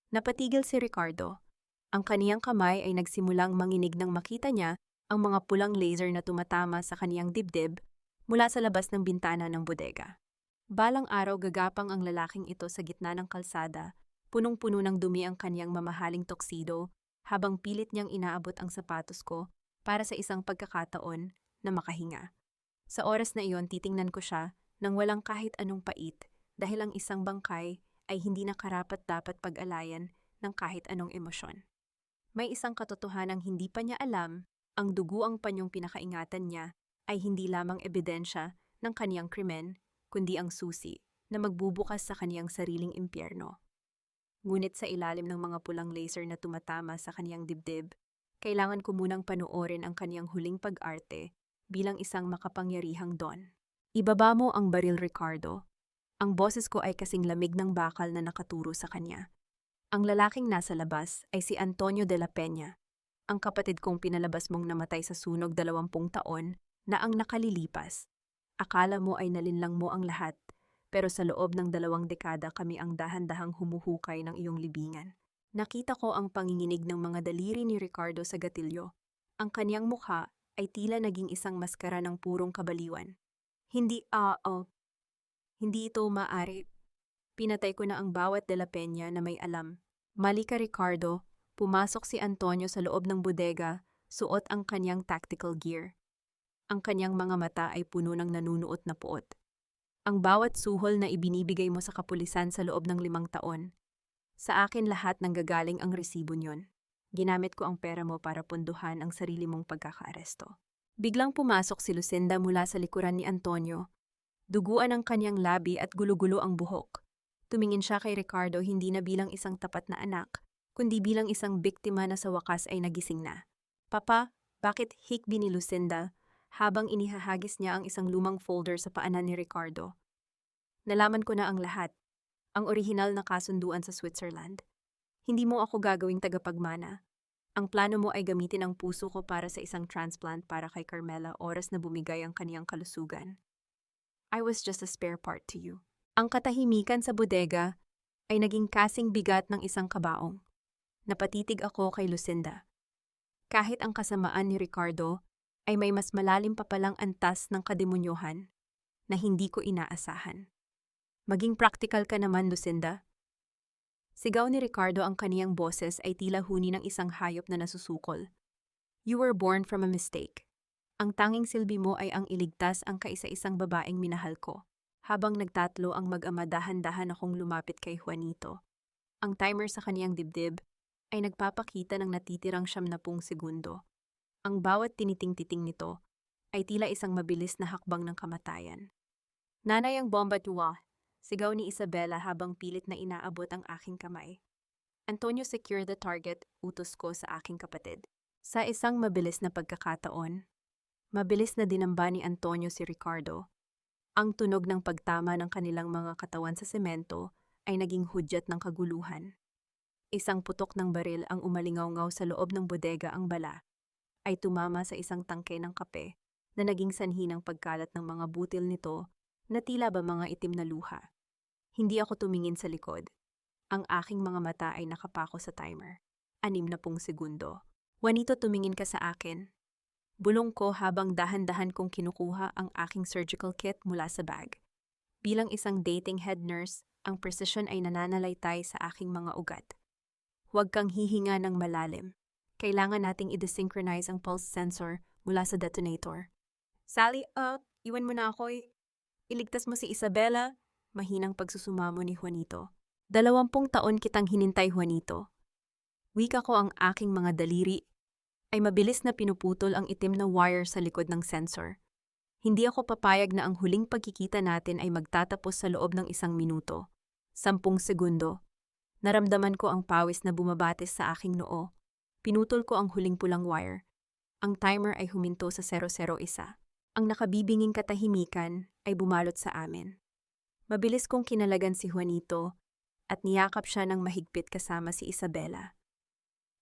Napatigil si Ricardo. Ang kaniyang kamay ay nagsimulang manginig nang makita niya ang mga pulang laser na tumatama sa kaniyang dibdib mula sa labas ng bintana ng bodega. Balang araw gagapang ang lalaking ito sa gitna ng kalsada, punong-puno ng dumi ang kaniyang mamahaling tuxedo habang pilit niyang inaabot ang sapatos ko para sa isang pagkakataon na makahinga. Sa oras na iyon titingnan ko siya nang walang kahit anong pait dahil ang isang bangkay ay hindi na karapat-dapat pag-alayan ng kahit anong emosyon. May isang katotohanang hindi pa niya alam. Ang dugo ang panyong pinakaingatan niya ay hindi lamang ebidensya ng kaniyang krimen, kundi ang susi na magbubukas sa kaniyang sariling impyerno. Ngunit sa ilalim ng mga pulang laser na tumatama sa kaniyang dibdib, kailangan ko munang panoorin ang kaniyang huling pag-arte bilang isang makapangyarihang don. Ibaba mo ang baril, Ricardo. Ang boses ko ay kasing lamig ng bakal na nakaturo sa kanya. Ang lalaking nasa labas ay si Antonio de la Peña, ang kapatid kong pinalabas mong namatay sa sunog 20 taon na ang nakalilipas. Akala mo ay nalinlang mo ang lahat, pero sa loob ng 2 dekada kami ang dahan-dahang humuhukay ng iyong libingan. Nakita ko ang panginginig ng mga daliri ni Ricardo sa gatilyo. Ang kaniyang mukha ay tila naging isang maskara ng purong kabaliwan. Hindi ito maaari. Pinatay ko na ang bawat de la Peña na may alam. Mali ka, Ricardo. Pumasok si Antonio sa loob ng bodega, suot ang kanyang tactical gear. Ang kanyang mga mata ay puno ng nanunuot na puot. Ang bawat suhol na ibinibigay mo sa kapulisan sa loob ng 5 taon. Sa akin lahat ng gagaling ang resibo niyon. Ginamit ko ang pera mo para punduhan ang sarili mong pagkakaaresto. Biglang pumasok si Lucinda mula sa likuran ni Antonio. Duguan ang kanyang labi at gulo-gulo ang buhok. Tumingin siya kay Ricardo hindi na bilang isang tapat na anak, kundi bilang isang biktima na sa wakas ay nagising na. Papa, bakit hikbi ni Lucinda habang inihahagis niya ang isang lumang folder sa paanan ni Ricardo? Nalaman ko na ang lahat. Ang orihinal na kasunduan sa Switzerland. Hindi mo ako gagawing tagapagmana. Ang plano mo ay gamitin ang puso ko para sa isang transplant para kay Carmela oras na bumigay ang kaniyang kalusugan. I was just a spare part to you. Ang katahimikan sa bodega ay naging kasing bigat ng isang kabaong. Napatitig ako kay Lucinda. Kahit ang kasamaan ni Ricardo ay may mas malalim pa palang antas ng kademonyohan na hindi ko inaasahan. Maging practical ka naman, Lucinda. Sigaw ni Ricardo, ang kaniyang boses ay tila huni ng isang hayop na nasusukol. You were born from a mistake. Ang tanging silbi mo ay ang iligtas ang kaisa-isang babaeng minahal ko. Habang nagtatlo ang mag-ama, dahan-dahan akong lumapit kay Juanito. Ang timer sa kaniyang dibdib ay nagpapakita ng natitirang 70 segundo. Ang bawat tiniting-titing nito ay tila isang mabilis na hakbang ng kamatayan. Nanay, ang bomba tuwa, sigaw ni Isabela habang pilit na inaabot ang aking kamay. Antonio, secure the target, utos ko sa aking kapatid. Sa isang mabilis na pagkakataon, mabilis na dinamba ni Antonio si Ricardo. Ang tunog ng pagtama ng kanilang mga katawan sa semento ay naging hudyat ng kaguluhan. Isang putok ng baril ang umalingaw-ngaw sa loob ng bodega. Ang bala ay tumama sa isang tangke ng kape na naging sanhi ng pagkalat ng mga butil nito na tila ba mga itim na luha. Hindi ako tumingin sa likod. Ang aking mga mata ay nakapako sa timer. 60 segundo. Juanito, tumingin ka sa akin. Bulong ko habang dahan-dahan kong kinukuha ang aking surgical kit mula sa bag. Bilang isang dating head nurse, ang precision ay nananalaytay sa aking mga ugat. Huwag kang hihinga ng malalim. Kailangan nating i-desynchronize ang pulse sensor mula sa detonator. Sally, iwan mo na ako eh. Iligtas mo si Isabela. Mahinang pagsusumamo ni Juanito. 20 taon kitang hinintay, Juanito. Wika ko ang aking mga daliri ay mabilis na pinuputol ang itim na wire sa likod ng sensor. Hindi ako papayag na ang huling pagkikita natin ay magtatapos sa loob ng 1 minuto. 10 segundo. Naramdaman ko ang pawis na bumabatis sa aking noo. Pinutol ko ang huling pulang wire. Ang timer ay huminto sa 001. Ang nakabibinging katahimikan ay bumalot sa amin. Mabilis kong kinalagan si Juanito at niyakap siya ng mahigpit kasama si Isabela.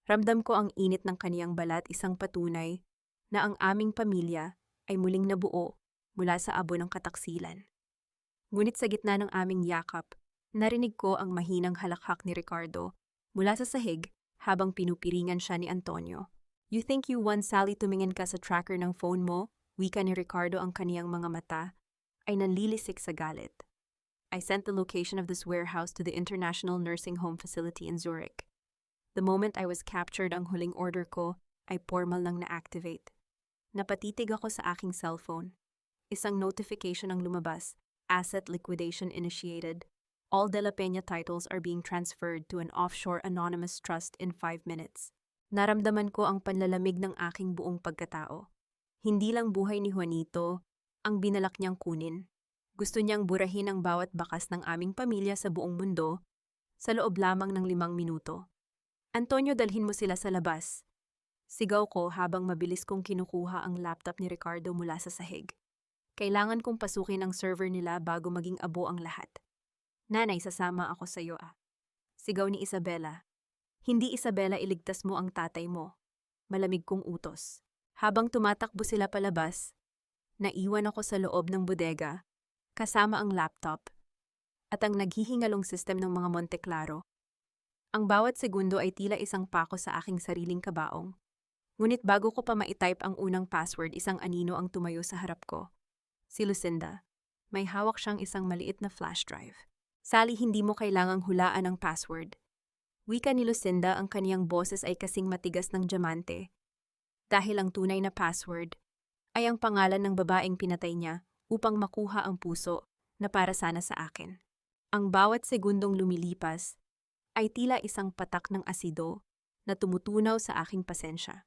Ramdam ko ang init ng kaniyang balat, isang patunay na ang aming pamilya ay muling nabuo mula sa abo ng kataksilan. Ngunit sa gitna ng aming yakap, narinig ko ang mahinang halakhak ni Ricardo mula sa sahig habang pinupiringan siya ni Antonio. "You think you won, Sally? Tumingin ka sa tracker ng phone mo?" Wika ni Ricardo, ang kaniyang mga mata ay nanlilisik sa galit. "I sent the location of this warehouse to the International Nursing Home Facility in Zurich. The moment I was captured, ang huling order ko ay formal nang na-activate. Napatitig ako sa aking cellphone. Isang notification ang lumabas. Asset liquidation initiated. All De La Peña titles are being transferred to an offshore anonymous trust in 5 minutes. Naramdaman ko ang panlalamig ng aking buong pagkatao. Hindi lang buhay ni Juanito ang binalak niyang kunin. Gusto niyang burahin ang bawat bakas ng aming pamilya sa buong mundo sa loob lamang ng 5 minuto. "Antonio, dalhin mo sila sa labas." Sigaw ko habang mabilis kong kinukuha ang laptop ni Ricardo mula sa sahig. Kailangan kong pasukin ang server nila bago maging abo ang lahat. "Nanay, sasama ako sa iyo." Sigaw ni Isabela. "Hindi, Isabela, iligtas mo ang tatay mo." Malamig kong utos. Habang tumatakbo sila palabas, naiwan ako sa loob ng bodega, kasama ang laptop, at ang naghihingalong sistem ng mga Monte Claro. Ang bawat segundo ay tila isang pako sa aking sariling kabaong. Ngunit bago ko pa ma-type ang unang password, isang anino ang tumayo sa harap ko. Si Lucinda. May hawak siyang isang maliit na flash drive. "Sally, hindi mo kailangang hulaan ang password." Wika ni Lucinda, ang kaniyang boses ay kasing matigas ng diamante. Dahil ang tunay na password ay ang pangalan ng babaeng pinatay niya upang makuha ang puso na para sana sa akin. Ang bawat segundong lumilipas ay tila isang patak ng asido na tumutunaw sa aking pasensya.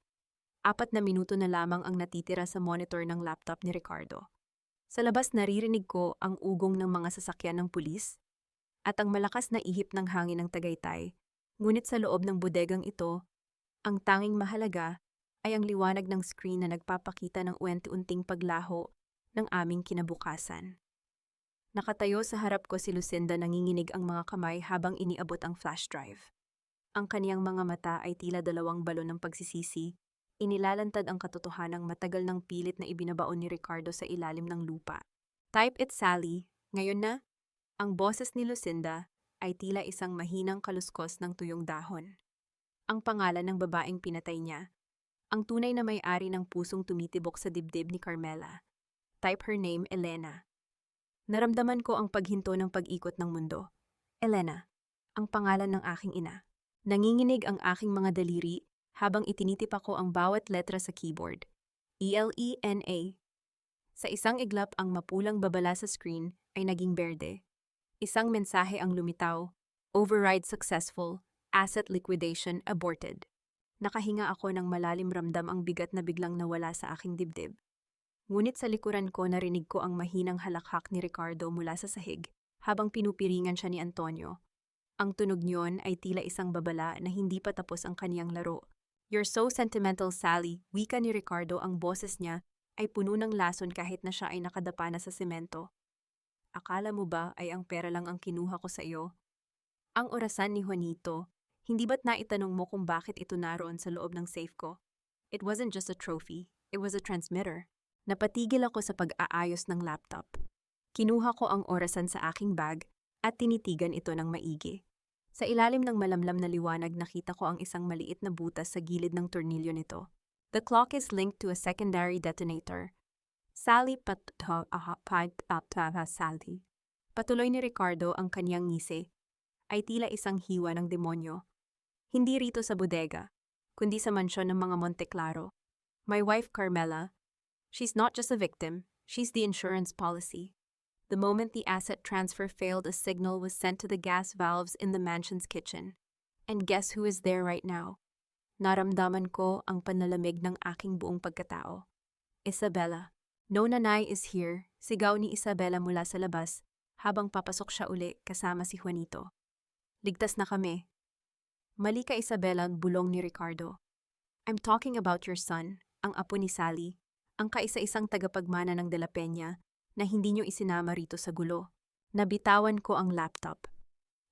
4 na minuto na lamang ang natitira sa monitor ng laptop ni Ricardo. Sa labas, naririnig ko ang ugong ng mga sasakyan ng pulis at ang malakas na ihip ng hangin ng Tagaytay. Ngunit sa loob ng bodegang ito, ang tanging mahalaga ay ang liwanag ng screen na nagpapakita ng unti-unting paglaho ng aming kinabukasan. Nakatayo sa harap ko si Lucinda, nanginginig ang mga kamay habang iniabot ang flash drive. Ang kaniyang mga mata ay tila 2 balon ng pagsisisi. Inilalantad ang katotohanang matagal ng pilit na ibinabaon ni Ricardo sa ilalim ng lupa. "Type it, Sally. Ngayon na." Ang boses ni Lucinda ay tila isang mahinang kaluskos ng tuyong dahon. Ang pangalan ng babaeng pinatay niya. Ang tunay na may-ari ng pusong tumitibok sa dibdib ni Carmela. Type her name, Elena. Naramdaman ko ang paghinto ng pag-ikot ng mundo. Elena, ang pangalan ng aking ina. Nanginginig ang aking mga daliri habang itinitip ako ang bawat letra sa keyboard. ELENA. Sa isang iglap, ang mapulang babala sa screen ay naging berde. Isang mensahe ang lumitaw: "Override successful. Asset liquidation aborted." Nakahinga ako ng malalim, ramdam ang bigat na biglang nawala sa aking dibdib. Ngunit sa likuran ko, narinig ko ang mahinang halakhak ni Ricardo mula sa sahig habang pinupiringan siya ni Antonio. Ang tunog niyon ay tila isang babala na hindi pa tapos ang kaniyang laro. "You're so sentimental, Sally." Wika ni Ricardo, ang boses niya ay puno ng lason kahit na siya ay nakadapa na sa semento. "Akala mo ba ay ang pera lang ang kinuha ko sa iyo?" Ang orasan ni Juanito. "Hindi ba't naitanong mo kung bakit ito naroon sa loob ng safe ko?" It wasn't just a trophy, it was a transmitter. Napatigil ako sa pag-aayos ng laptop. Kinuha ko ang orasan sa aking bag at tinitigan ito ng maigi. Sa ilalim ng malamlam na liwanag, nakita ko ang isang maliit na butas sa gilid ng tornilyo nito. "The clock is linked to a secondary detonator." Sally Sally. Patuloy ni Ricardo, ang kaniyang ngisi ay tila isang hiwa ng demonyo. "Hindi rito sa bodega. kundi sa mansyon ng mga Monteclaro. My wife Carmela, she's not just a victim, she's the insurance policy. The moment the asset transfer failed, a signal was sent to the gas valves in the mansion's kitchen. And guess who is there right now? Naramdaman ko ang panalamig ng aking buong pagkatao. Isabela. No nanay is here, sigaw ni Isabela mula sa labas habang papasok siya uli kasama si Juanito. Ligtas na kami. Mali ka Isabela, bulong ni Ricardo. I'm talking about your son, ang apo ni Sally, ang kaisa-isang tagapagmana ng De La Peña na hindi niyo isinama rito sa gulo. Nabitawan ko ang laptop.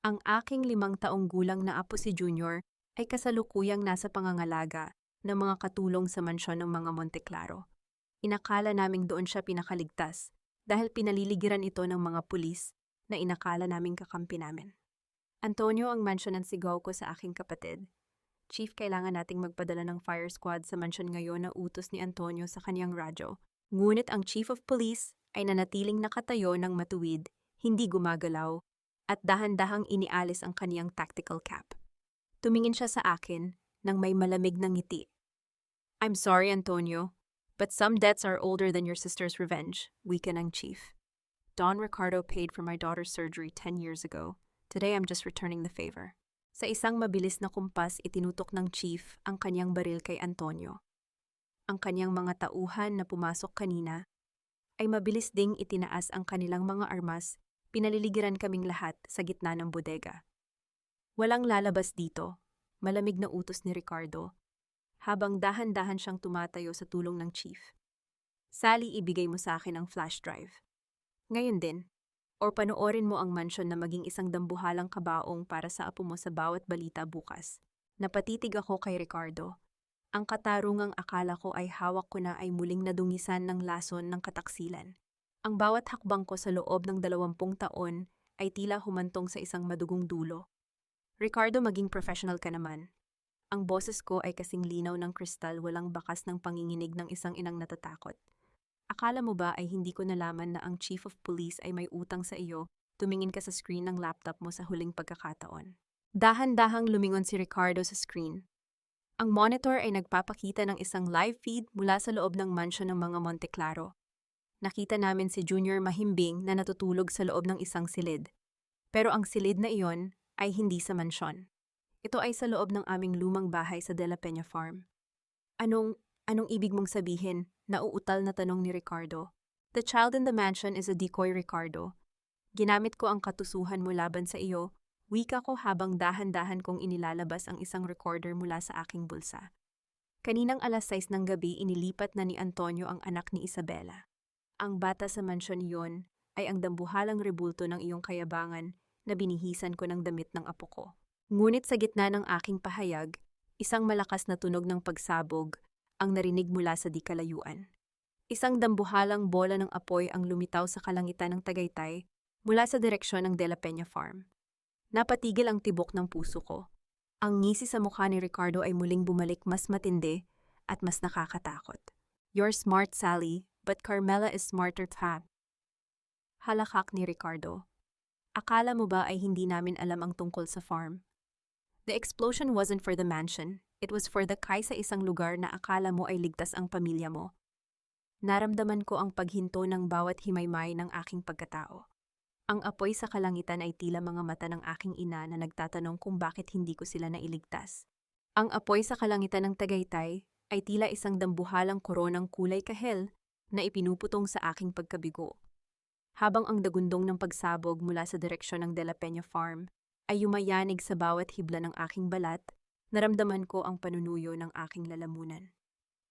Ang aking 5 taong gulang na apo si Junior ay kasalukuyang nasa pangangalaga ng mga katulong sa mansyon ng mga Monteclaro. Inakala naming doon siya pinakaligtas dahil pinaliligiran ito ng mga pulis na inakala naming kakampi namin. Antonio, ang mansyon ang sigaw ko sa aking kapatid. Chief, kailangan nating magpadala ng fire squad sa mansyon ngayon na utos ni Antonio sa kaniyang radyo. Ngunit ang chief of police ay nanatiling nakatayo ng matuwid, hindi gumagalaw, at dahan-dahang inialis ang kaniyang tactical cap. Tumingin siya sa akin nang may malamig na ngiti. I'm sorry, Antonio, but some debts are older than your sister's revenge, wika ng chief. Don Ricardo paid for my daughter's surgery 10 years ago. Today I'm just returning the favor. Sa isang mabilis na kumpas, itinutok ng chief ang kanyang baril kay Antonio. Ang kanyang mga tauhan na pumasok kanina ay mabilis ding itinaas ang kanilang mga armas, pinaliligiran kaming lahat sa gitna ng bodega. Walang lalabas dito, malamig na utos ni Ricardo, habang dahan-dahan siyang tumatayo sa tulong ng chief. Sally, ibigay mo sa akin ang flash drive. Ngayon din, or panoorin mo ang mansyon na maging isang dambuhalang kabaong para sa apo mo sa bawat balita bukas. Napatitig ako kay Ricardo. Ang katarungang akala ko ay hawak ko na ay muling nadungisan ng lason ng kataksilan. Ang bawat hakbang ko sa loob ng 20 taon ay tila humantong sa isang madugong dulo. Ricardo, maging professional ka naman. Ang boses ko ay kasing linaw ng kristal, walang bakas ng panginginig ng isang inang natatakot. Akala mo ba ay hindi ko nalaman na ang chief of police ay may utang sa iyo? Tumingin ka sa screen ng laptop mo sa huling pagkakataon. Dahan-dahang lumingon si Ricardo sa screen. Ang monitor ay nagpapakita ng isang live feed mula sa loob ng mansyon ng mga Monteclaro. Nakita namin si Junior mahimbing na natutulog sa loob ng isang silid. Pero ang silid na iyon ay hindi sa mansyon. Ito ay sa loob ng aming lumang bahay sa De La Peña Farm. Anong ibig mong sabihin? Nauutal na tanong ni Ricardo. The child in the mansion is a decoy, Ricardo. Ginamit ko ang katusuhan mo laban sa iyo, wika ko habang dahan-dahan kong inilalabas ang isang recorder mula sa aking bulsa. Kaninang 6:00 ng gabi, inilipat na ni Antonio ang anak ni Isabela. Ang bata sa mansyon iyon ay ang dambuhalang rebulto ng iyong kayabangan na binihisan ko ng damit ng apo ko. Ngunit sa gitna ng aking pahayag, isang malakas na tunog ng pagsabog ang narinig mula sa di kalayuan. Isang dambuhalang bola ng apoy ang lumitaw sa kalangitan ng Tagaytay mula sa direksyon ng De La Peña Farm. Napatigil ang tibok ng puso ko. Ang ngisi sa mukha ni Ricardo ay muling bumalik, mas matindi at mas nakakatakot. You're smart, Sally, but Carmela is smarter than. Halakak ni Ricardo. Akala mo ba ay hindi namin alam ang tungkol sa farm? The explosion wasn't for the mansion. It was for the kay sa isang lugar na akala mo ay ligtas ang pamilya mo. Naramdaman ko ang paghinto ng bawat himaymay ng aking pagkatao. Ang apoy sa kalangitan ay tila mga mata ng aking ina na nagtatanong kung bakit hindi ko sila nailigtas. Ang apoy sa kalangitan ng Tagaytay ay tila isang dambuhalang koronang kulay kahel na ipinuputong sa aking pagkabigo. Habang ang dagundong ng pagsabog mula sa direksyon ng De La Peña Farm ay yumayanig sa bawat hibla ng aking balat, naramdaman ko ang panunuyo ng aking lalamunan.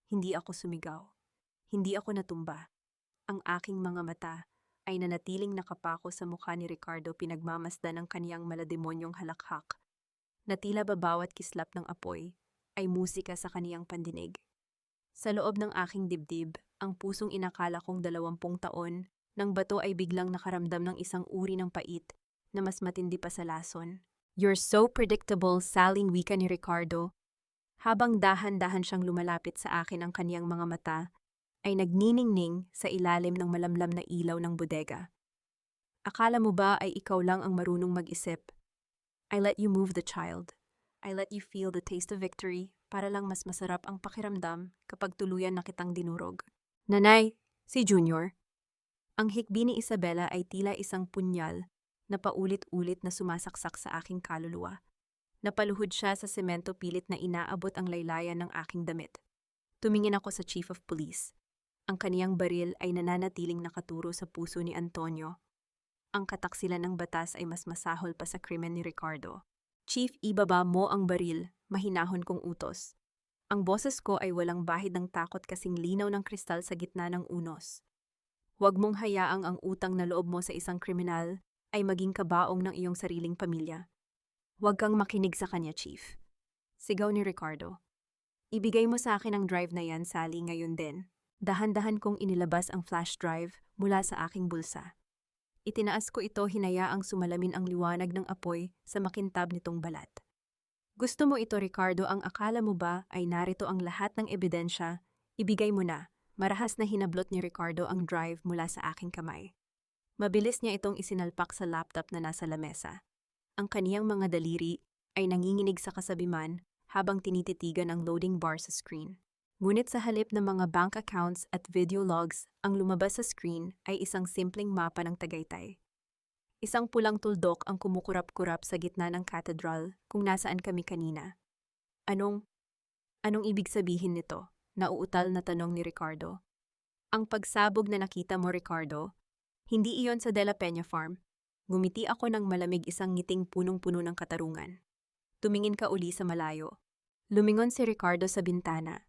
Hindi ako sumigaw. Hindi ako natumba. Ang aking mga mata ay nanatiling nakapako sa mukha ni Ricardo, pinagmamasdan ng kaniyang malademonyong halakhak, na tila ba bawat kislap ng apoy ay musika sa kaniyang pandinig. Sa loob ng aking dibdib, ang pusong inakala kong 20 taon, ng bato ay biglang nakaramdam ng isang uri ng pait na mas matindi pa sa lason. You're so predictable, Sally, wika ni Ricardo. Habang dahan-dahan siyang lumalapit sa akin, ang kaniyang mga mata ay nagniningning sa ilalim ng malamlam na ilaw ng bodega. Akala mo ba ay ikaw lang ang marunong mag-isip? I let you move the child. I let you feel the taste of victory, para lang mas masarap ang pakiramdam kapag tuluyan na kitang dinurog. Nanay, si Junior. Ang hikbi ni Isabela ay tila isang punyal na paulit-ulit na sumasaksak sa aking kaluluwa. Napaluhod siya sa semento pilit na inaabot ang laylayan ng aking damit. Tumingin ako sa Chief of Police. Ang kaniyang baril ay nananatiling nakaturo sa puso ni Antonio. Ang kataksilan ng batas ay mas masahol pa sa krimen ni Ricardo. Chief, ibaba mo ang baril, mahinahon kong utos. Ang boses ko ay walang bahid ng takot kasing linaw ng kristal sa gitna ng unos. Huwag mong hayaang ang utang na loob mo sa isang kriminal ay maging kabaong ng iyong sariling pamilya. Huwag kang makinig sa kanya, Chief. Sigaw ni Ricardo. Ibigay mo sa akin ang drive na yan, Sally, ngayon din. Dahan-dahan kong inilabas ang flash drive mula sa aking bulsa. Itinaas ko ito hinayaang sumalamin ang liwanag ng apoy sa makintab nitong balat. Gusto mo ito, Ricardo, ang akala mo ba ay narito ang lahat ng ebidensya? Ibigay mo na. Marahas na hinablot ni Ricardo ang drive mula sa aking kamay. Mabilis niya itong isinalpak sa laptop na nasa lamesa. Ang kaniyang mga daliri ay nanginginig sa kasabiman habang tinititigan ang loading bar sa screen. Ngunit sa halip ng mga bank accounts at video logs, ang lumabas sa screen ay isang simpleng mapa ng Tagaytay. Isang pulang tuldok ang kumukurap-kurap sa gitna ng cathedral kung nasaan kami kanina. Anong ibig sabihin nito? Nauutal na tanong ni Ricardo. Ang pagsabog na nakita mo, Ricardo, hindi iyon sa De La Peña Farm. Ngumiti ako ng malamig, isang ngiting punong-puno ng katarungan. Tumingin ka uli sa malayo. Lumingon si Ricardo sa bintana.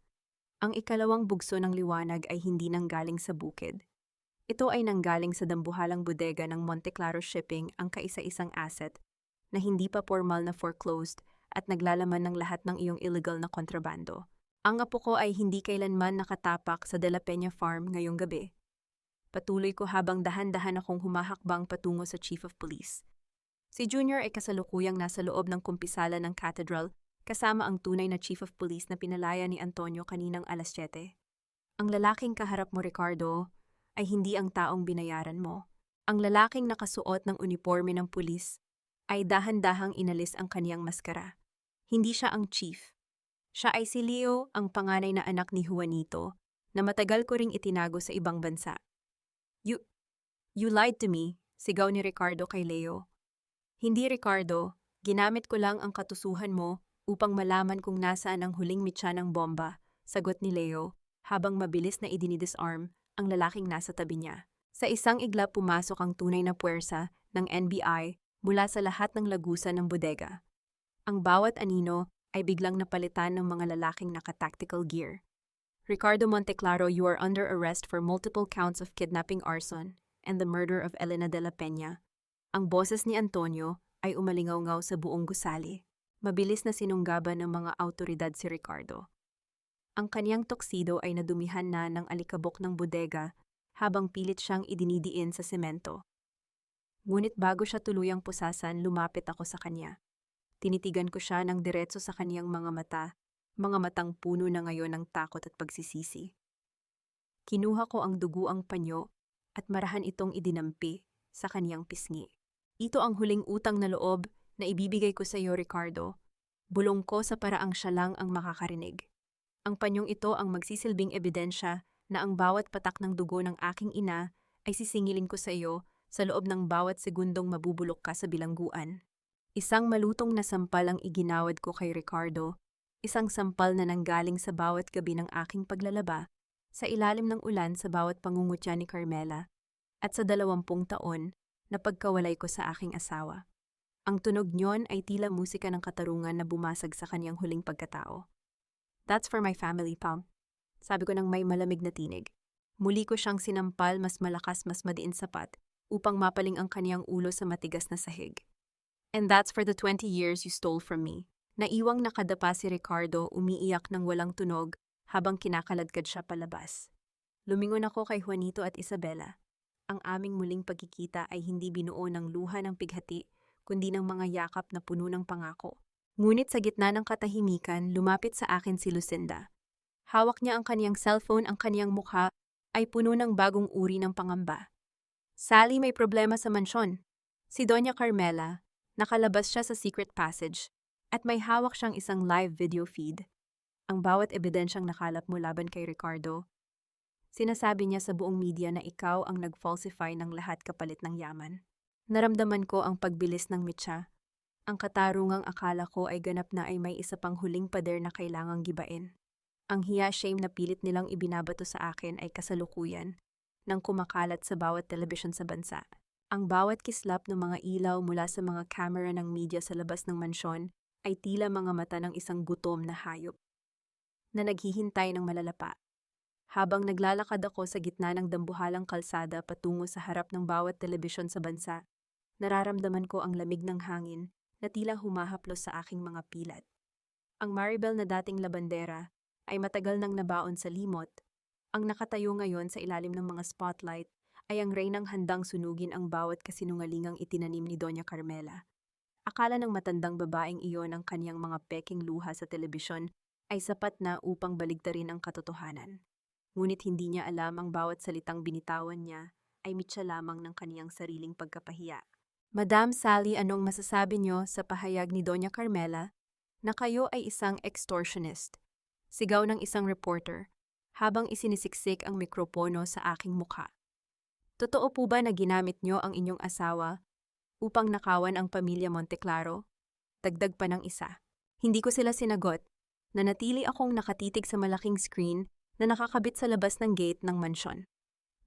Ang ikalawang bugso ng liwanag ay hindi nanggaling sa bukid. Ito ay nanggaling sa dambuhalang bodega ng Monte Claro Shipping, ang kaisa-isang asset na hindi pa formal na foreclosed at naglalaman ng lahat ng iyong illegal na kontrabando. Ang apo ko ay hindi kailanman nakatapak sa De La Peña Farm ngayong gabi. Patuloy ko habang dahan-dahan akong humahakbang patungo sa Chief of Police. Si Junior ay kasalukuyang nasa loob ng kumpisala ng cathedral kasama ang tunay na Chief of Police na pinalaya ni Antonio kaninang alas 7. Ang lalaking kaharap mo, Ricardo, ay hindi ang taong binayaran mo. Ang lalaking nakasuot ng uniforme ng pulis ay dahan-dahang inalis ang kaniyang maskara. Hindi siya ang chief. Siya ay si Leo, ang panganay na anak ni Juanito, na matagal ko ring itinago sa ibang bansa. You lied to me, sigaw ni Ricardo kay Leo. Hindi, Ricardo, ginamit ko lang ang katusuhan mo upang malaman kung nasaan ang huling mitya ng bomba, sagot ni Leo, habang mabilis na idinidisarm ang lalaking nasa tabi niya. Sa isang iglap pumasok ang tunay na puwersa ng NBI mula sa lahat ng lagusan ng bodega. Ang bawat anino ay biglang napalitan ng mga lalaking naka-tactical gear. Ricardo Monteclaro, you are under arrest for multiple counts of kidnapping, arson, and the murder of Elena de la Peña. Ang boses ni Antonio ay umalingaw-ngaw sa buong gusali. Mabilis na sinunggaban ng mga awtoridad si Ricardo. Ang kaniyang tuxedo ay nadumihan na ng alikabok ng bodega habang pilit siyang idinidiin sa semento. Ngunit bago siya tuluyang pusasan, lumapit ako sa kanya. Tinitigan ko siya ng diretso sa kaniyang mga matang puno na ngayon ng takot at pagsisisi. Kinuha ko ang duguang panyo at marahan itong idinampi sa kaniyang pisngi. Ito ang huling utang na loob na ibibigay ko sa iyo, Ricardo. Bulong ko sa paraang siya lang ang makakarinig. Ang panyong ito ang magsisilbing ebidensya na ang bawat patak ng dugo ng aking ina ay sisingilin ko sa iyo sa loob ng bawat segundong mabubulok ka sa bilangguan. Isang malutong na sampal ang iginawad ko kay Ricardo, isang sampal na nanggaling sa bawat gabi ng aking paglalaba, sa ilalim ng ulan sa bawat pangungutya ni Carmela, at sa 20 taon na pagkawalay ko sa aking asawa. Ang tunog niyon ay tila musika ng katarungan na bumasag sa kaniyang huling pagkatao. That's for my family, Pam. Sabi ko ng may malamig na tinig. Muli ko siyang sinampal, mas malakas, mas madiin sapat, upang mapaling ang kaniyang ulo sa matigas na sahig. And that's for the 20 years you stole from me. Naiwang nakadapa si Ricardo, umiiyak ng walang tunog habang kinakaladkad siya palabas. Lumingon ako kay Juanito at Isabela. Ang aming muling pagkikita ay hindi binuo ng luha ng pighati, kundi ng mga yakap na puno ng pangako. Ngunit sa gitna ng katahimikan, lumapit sa akin si Lucinda. Hawak niya ang kaniyang cellphone, ang kaniyang mukha ay puno ng bagong uri ng pangamba. Sally, may problema sa mansyon. Si Doña Carmela, nakalabas siya sa secret passage at may hawak siyang isang live video feed. Ang bawat ebidensyang nakalap mo laban kay Ricardo, sinasabi niya sa buong media na ikaw ang nag-falsify ng lahat kapalit ng yaman. Naramdaman ko ang pagbilis ng mitsa. Ang katarungang akala ko ay ganap na ay may isa pang huling pader na kailangang gibain. Ang hiya-shame na pilit nilang ibinabato sa akin ay kasalukuyan nang kumakalat sa bawat telebisyon sa bansa. Ang bawat kislap ng mga ilaw mula sa mga kamera ng media sa labas ng mansyon ay tila mga mata ng isang gutom na hayop na naghihintay ng malalapa. Habang naglalakad ako sa gitna ng dambuhalang kalsada patungo sa harap ng bawat telebisyon sa bansa, nararamdaman ko ang lamig ng hangin na tila humahaplos sa aking mga pilat. Ang Maribel na dating labandera ay matagal nang nabaon sa limot. Ang nakatayo ngayon sa ilalim ng mga spotlight ay ang reynang handang sunugin ang bawat kasinungalingang itinanim ni Doña Carmela. Akala ng matandang babaeng iyon ang kaniyang mga peking luha sa telebisyon ay sapat na upang baligtarin ang katotohanan. Ngunit hindi niya alam ang bawat salitang binitawan niya ay mitsa lamang ng kaniyang sariling pagkapahiya. Madam Sally, anong masasabi niyo sa pahayag ni Doña Carmela na kayo ay isang extortionist? Sigaw ng isang reporter habang isinisiksik ang mikropono sa aking mukha. Totoo po ba na ginamit niyo ang inyong asawa upang nakawan ang pamilya Monteclaro? Dagdag pa ng isa. Hindi ko sila sinagot. Nanatili akong nakatitig sa malaking screen na nakakabit sa labas ng gate ng mansyon.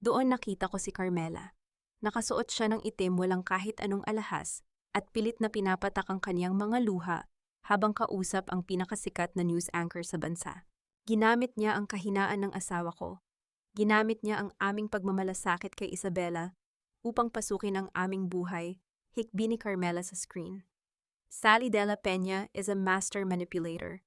Doon nakita ko si Carmela. Nakasuot siya ng itim walang kahit anong alahas at pilit na pinapatak ang kaniyang mga luha habang kausap ang pinakasikat na news anchor sa bansa. Ginamit niya ang kahinaan ng asawa ko. Ginamit niya ang aming pagmamalasakit kay Isabela upang pasukin ang aming buhay, hikbi ni Carmela sa screen. Sally de la Peña is a master manipulator.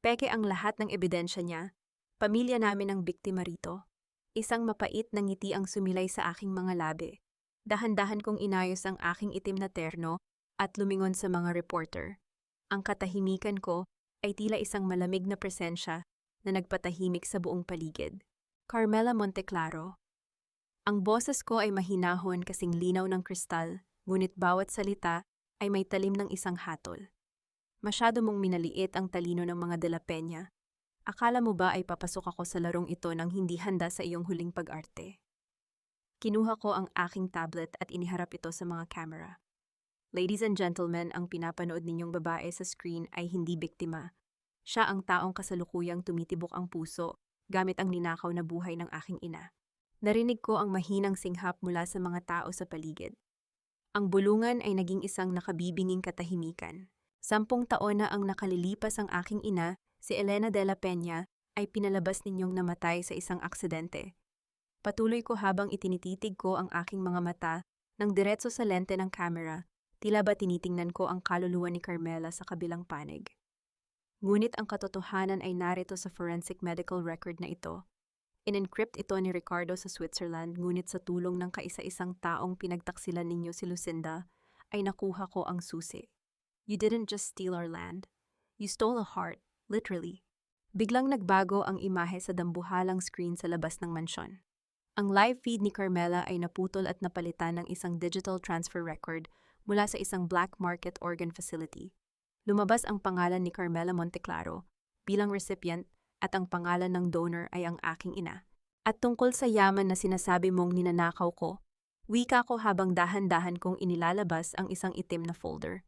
Peke ang lahat ng ebidensya niya. Pamilya namin ang biktima rito. Isang mapait na ngiti ang sumilay sa aking mga labi. Dahan-dahan kong inayos ang aking itim na terno at lumingon sa mga reporter. Ang katahimikan ko ay tila isang malamig na presensya na nagpatahimik sa buong paligid. Carmela Monteclaro. Ang boses ko ay mahinahon kasing linaw ng kristal, ngunit bawat salita ay may talim ng isang hatol. Masyado mong minaliit ang talino ng mga de la Peña. Akala mo ba ay papasok ako sa larong ito nang hindi handa sa iyong huling pag-arte? Kinuha ko ang aking tablet at iniharap ito sa mga camera. Ladies and gentlemen, ang pinapanood ninyong babae sa screen ay hindi biktima. Siya ang taong kasalukuyang tumitibok ang puso gamit ang ninakaw na buhay ng aking ina. Narinig ko ang mahinang singhap mula sa mga tao sa paligid. Ang bulungan ay naging isang nakabibinging katahimikan. 10 taon na ang nakalilipas ang aking ina, si Elena de la Peña, ay pinalabas ninyong namatay sa isang aksidente. Patuloy ko habang itinititig ko ang aking mga mata nang diretso sa lente ng camera, tila ba tinitingnan ko ang kaluluwa ni Carmela sa kabilang panig. Ngunit ang katotohanan ay narito sa forensic medical record na ito. In-encrypt ito ni Ricardo sa Switzerland, ngunit sa tulong ng kaisa-isang taong pinagtaksilan ninyo si Lucinda, ay nakuha ko ang susi. You didn't just steal our land. You stole a heart, literally. Biglang nagbago ang imahe sa dambuhalang screen sa labas ng mansyon. Ang live feed ni Carmela ay naputol at napalitan ng isang digital transfer record mula sa isang black market organ facility. Lumabas ang pangalan ni Carmela Monteclaro bilang recipient at ang pangalan ng donor ay ang aking ina. At tungkol sa yaman na sinasabi mong ninanakaw ko, wika ko habang dahan-dahan kong inilalabas ang isang itim na folder.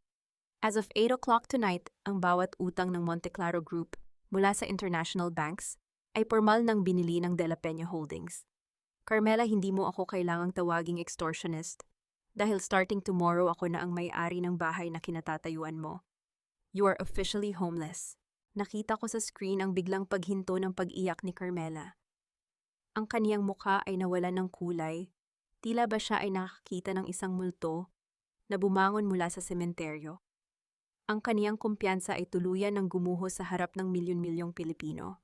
As of 8 o'clock tonight, ang bawat utang ng Monteclaro Group mula sa international banks ay formal nang binili ng De La Peña Holdings. Carmela, hindi mo ako kailangang tawaging extortionist dahil starting tomorrow ako na ang may-ari ng bahay na kinatatayuan mo. You are officially homeless. Nakita ko sa screen ang biglang paghinto ng pag-iyak ni Carmela. Ang kaniyang mukha ay nawalan ng kulay, tila ba siya ay nakakita ng isang multo na bumangon mula sa sementeryo. Ang kaniyang kumpiyansa ay tuluyan ng gumuho sa harap ng milyon-milyong Pilipino.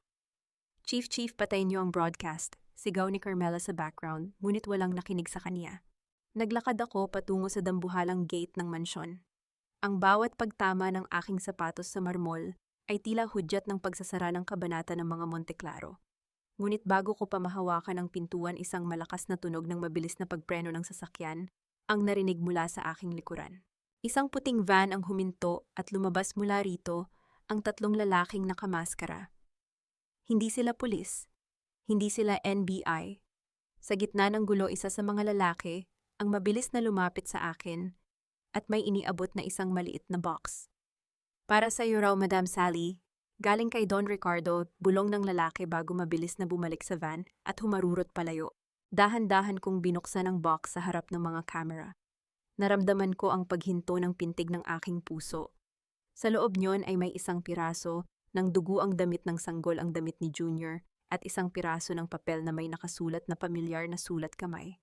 Chief, patayin niyo ang broadcast. Sigaw ni Carmela sa background, ngunit walang nakinig sa kaniya. Naglakad ako patungo sa dambuhalang gate ng mansyon. Ang bawat pagtama ng aking sapatos sa marmol ay tila hudyat ng pagsasara ng kabanata ng mga Monteclaro. Ngunit bago ko pa mahawakan ang pintuan, isang malakas na tunog ng mabilis na pagpreno ng sasakyan ang narinig mula sa aking likuran. Isang puting van ang huminto at lumabas mula rito ang 3 lalaking nakamaskara. Hindi sila pulis. Hindi sila NBI. Sa gitna ng gulo, isa sa mga lalaki ang mabilis na lumapit sa akin at may iniabot na isang maliit na box. Para sa iyo raw, Madam Sally. Galing kay Don Ricardo, bulong ng lalaki bago mabilis na bumalik sa van at humarurot palayo. Dahan-dahan kong binuksan ang box sa harap ng mga kamera. Naramdaman ko ang paghinto ng pintig ng aking puso. Sa loob niyon ay may isang piraso ng dugo ang damit ng sanggol ang damit ni Junior at isang piraso ng papel na may nakasulat na pamilyar na sulat kamay.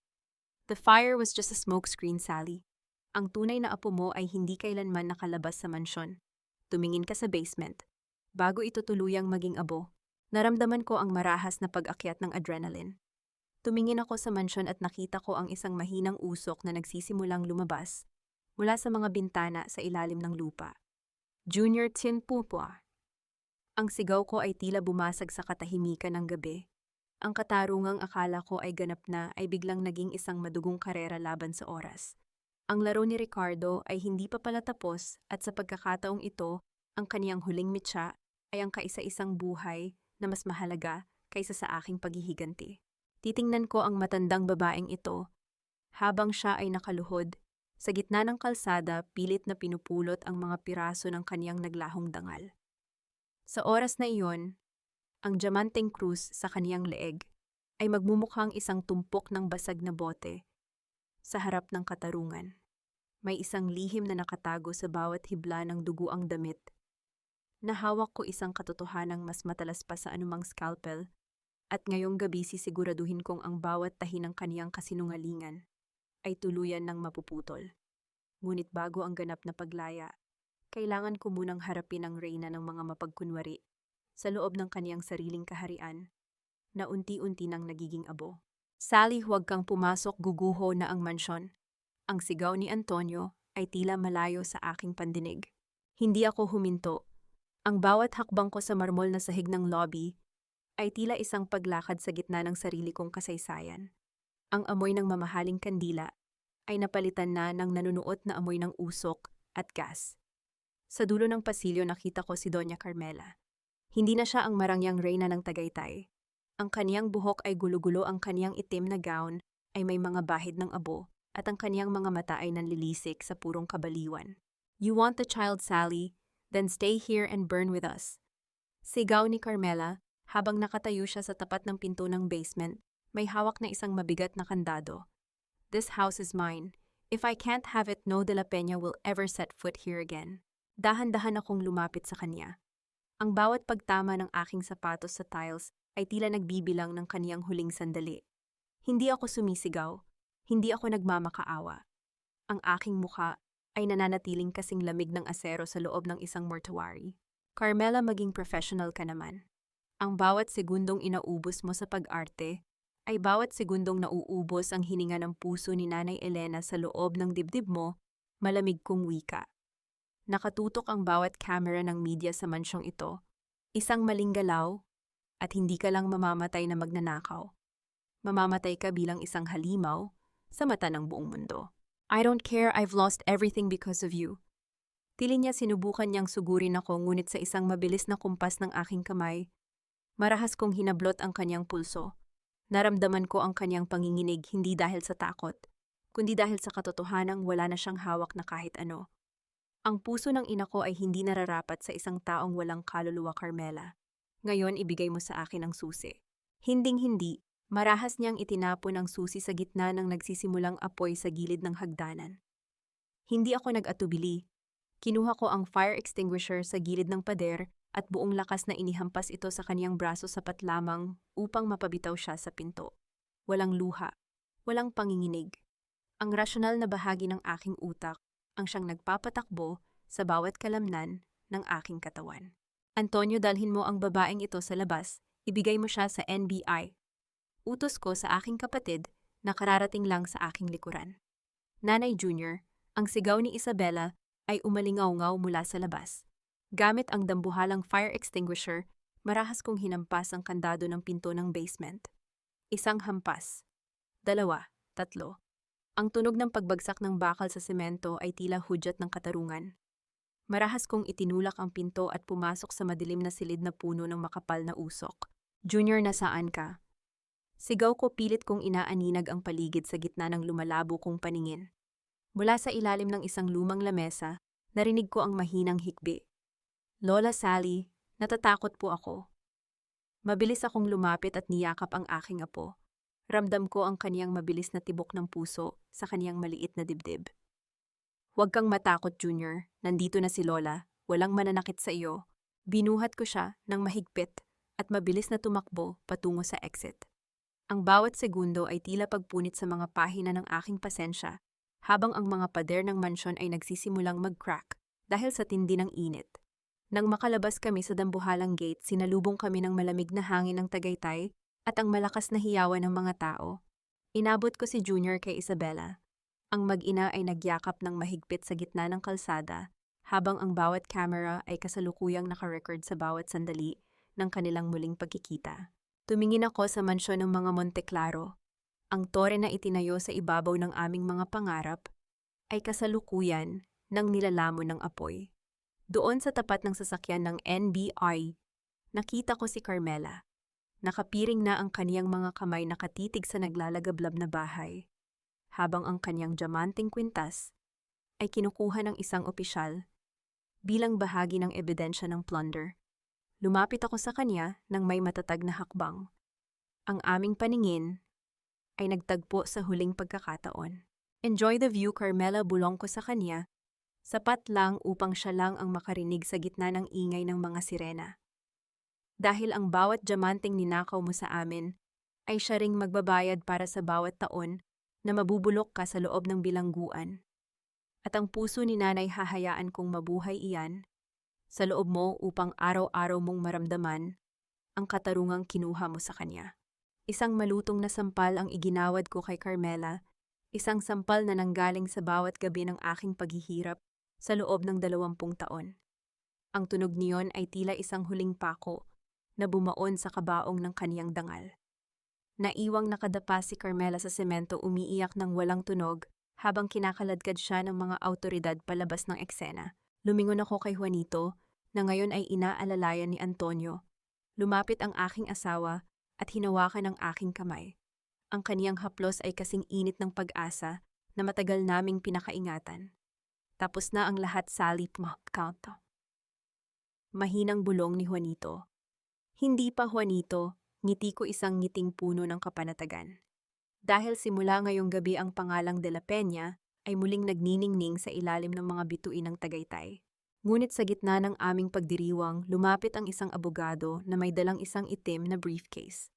The fire was just a smokescreen, Sally. Ang tunay na apo mo ay hindi kailanman nakalabas sa mansyon. Tumingin ka sa basement. Bago ito tuluyang maging abo, naramdaman ko ang marahas na pag-akyat ng adrenaline. Tumingin ako sa mansyon at nakita ko ang isang mahinang usok na nagsisimulang lumabas mula sa mga bintana sa ilalim ng lupa. Junior Tin Pupua. Ang sigaw ko ay tila bumasag sa katahimikan ng gabi. Ang katarungang akala ko ay ganap na ay biglang naging isang madugong karera laban sa oras. Ang laro ni Ricardo ay hindi pa pala tapos at sa pagkakataong ito, ang kaniyang huling mitya ay ang kaisa-isang buhay na mas mahalaga kaysa sa aking paghihiganti. Titingnan ko ang matandang babaeng ito habang siya ay nakaluhod. Sa gitna ng kalsada, pilit na pinupulot ang mga piraso ng kaniyang naglahong dangal. Sa oras na iyon, ang diamanteng krus sa kaniyang leeg ay magmumukhang isang tumpok ng basag na bote sa harap ng katarungan. May isang lihim na nakatago sa bawat hibla ng duguang damit. Nahawak ko isang katotohanang mas matalas pa sa anumang scalpel at ngayong gabi sisiguraduhin kong ang bawat tahi ng kaniyang kasinungalingan ay tuluyan ng mapuputol. Ngunit bago ang ganap na paglaya, kailangan ko munang harapin ang reyna ng mga mapagkunwari sa loob ng kaniyang sariling kaharian na unti-unti nang nagiging abo. Sally, huwag kang pumasok, guguho na ang mansyon. Ang sigaw ni Antonio ay tila malayo sa aking pandinig. Hindi ako huminto. Ang bawat hakbang ko sa marmol na sahig ng lobby ay tila isang paglakad sa gitna ng sarili kong kasaysayan. Ang amoy ng mamahaling kandila ay napalitan na ng nanunuot na amoy ng usok at gas. Sa dulo ng pasilyo nakita ko si Doña Carmela. Hindi na siya ang marangyang reyna ng Tagaytay. Ang kaniyang buhok ay gulo-gulo, ang kaniyang itim na gown ay may mga bahid ng abo at ang kaniyang mga mata ay nanlilisik sa purong kabaliwan. You want the child, Sally? Then stay here and burn with us. Sigaw ni Carmela habang nakatayo siya sa tapat ng pinto ng basement, may hawak na isang mabigat na kandado. This house is mine. If I can't have it, no de la Peña will ever set foot here again. Dahan-dahan akong lumapit sa kanya. Ang bawat pagtama ng aking sapatos sa tiles ay tila nagbibilang ng kaniyang huling sandali. Hindi ako sumisigaw. Hindi ako nagmamakaawa. Ang aking mukha ay nananatiling kasing lamig ng asero sa loob ng isang mortuary. Carmela, maging professional ka naman. Ang bawat segundong inaubos mo sa pag-arte ay bawat segundong nauubos ang hininga ng puso ni Nanay Elena sa loob ng dibdib mo, malamig kong wika. Nakatutok ang bawat camera ng media sa mansyong ito. Isang maling galaw at hindi ka lang mamamatay na magnanakaw. Mamamatay ka bilang isang halimaw sa mata ng buong mundo. I don't care, I've lost everything because of you. Tili niya sinubukan niyang sugurin ako, ngunit sa isang mabilis na kumpas ng aking kamay, marahas kong hinablot ang kanyang pulso. Naramdaman ko ang kanyang panginginig hindi dahil sa takot, kundi dahil sa katotohanang wala na siyang hawak na kahit ano. Ang puso ng ina ko ay hindi nararapat sa isang taong walang kaluluwa, Carmela. Ngayon ibigay mo sa akin ang susi. Hinding-hindi, marahas niyang itinapon ang susi sa gitna ng nagsisimulang apoy sa gilid ng hagdanan. Hindi ako nag-atubili. Kinuha ko ang fire extinguisher sa gilid ng pader at buong lakas na inihampas ito sa kaniyang braso, sapat lamang upang mapabitaw siya sa pinto. Walang luha, walang panginginig. Ang rasyonal na bahagi ng aking utak ang siyang nagpapatakbo sa bawat kalamnan ng aking katawan. Antonio, dalhin mo ang babaeng ito sa labas, ibigay mo siya sa NBI. Utos ko sa aking kapatid na kararating lang sa aking likuran. Nanay Junior, ang sigaw ni Isabela ay umalingaw-ngaw mula sa labas. Gamit ang dambuhalang fire extinguisher, marahas kong hinampas ang kandado ng pinto ng basement. Isang hampas. 2, 3. Ang tunog ng pagbagsak ng bakal sa semento ay tila hudyat ng katarungan. Marahas kong itinulak ang pinto at pumasok sa madilim na silid na puno ng makapal na usok. Junior, nasaan ka? Sigaw ko, pilit kong inaaninag ang paligid sa gitna ng lumalabo kong paningin. Mula sa ilalim ng isang lumang lamesa, narinig ko ang mahinang hikbi. Lola Sally, natatakot po ako. Mabilis akong lumapit at niyakap ang aking apo. Ramdam ko ang kaniyang mabilis na tibok ng puso sa kaniyang maliit na dibdib. Huwag kang matakot, Junior. Nandito na si Lola. Walang mananakit sa iyo. Binuhat ko siya ng mahigpit at mabilis na tumakbo patungo sa exit. Ang bawat segundo ay tila pagpunit sa mga pahina ng aking pasensya, habang ang mga pader ng mansyon ay nagsisimulang mag-crack dahil sa tindi ng init. Nang makalabas kami sa dambuhalang gate, sinalubong kami ng malamig na hangin ng Tagaytay at ang malakas na hiyawan ng mga tao. Inabot ko si Junior kay Isabela. Ang mag-ina ay nagyakap ng mahigpit sa gitna ng kalsada, habang ang bawat camera ay kasalukuyang nakarecord sa bawat sandali ng kanilang muling pagkikita. Tumingin ako sa mansyon ng mga Monteclaro. Ang tore na itinayo sa ibabaw ng aming mga pangarap ay kasalukuyan ng nilalamon ng apoy. Doon sa tapat ng sasakyan ng NBI, nakita ko si Carmela. Nakapiring na ang kaniyang mga kamay nakatitig sa naglalagablab na bahay, habang ang kaniyang diamanteng kwintas ay kinukuha ng isang opisyal bilang bahagi ng ebidensya ng plunder. Lumapit ako sa kanya nang may matatag na hakbang. Ang aming paningin ay nagtagpo sa huling pagkakataon. Enjoy the view, Carmela, bulong ko sa kanya, sapat lang upang siya lang ang makarinig sa gitna ng ingay ng mga sirena. Dahil ang bawat diamanteng ninakaw mo sa amin ay siya ring magbabayad para sa bawat taon na mabubulok ka sa loob ng bilangguan. At ang puso ni nanay hahayaan kong mabuhay iyan sa loob mo upang araw-araw mong maramdaman ang katarungang kinuha mo sa kanya. Isang malutong na sampal ang iginawad ko kay Carmela, isang sampal na nanggaling sa bawat gabi ng aking paghihirap sa loob ng 20 taon. Ang tunog niyon ay tila isang huling pako na bumaon sa kabaong ng kaniyang dangal. Naiwang nakadapa si Carmela sa semento, umiiyak ng walang tunog habang kinakaladkad siya ng mga awtoridad palabas ng eksena. Lumingon ako kay Juanito, na ngayon ay inaalalayan ni Antonio. Lumapit ang aking asawa at hinawakan ang aking kamay. Ang kaniyang haplos ay kasing init ng pag-asa na matagal naming pinakaingatan. Tapos na ang lahat, Sally. Mahinang bulong ni Juanito. Hindi pa, Juanito. Ngiti ko, isang ngiting puno ng kapanatagan. Dahil simula ngayong gabi ang pangalang De La Peña ay muling nagniningning sa ilalim ng mga bituin ng Tagaytay. Ngunit sa gitna ng aming pagdiriwang, lumapit ang isang abogado na may dalang isang itim na briefcase.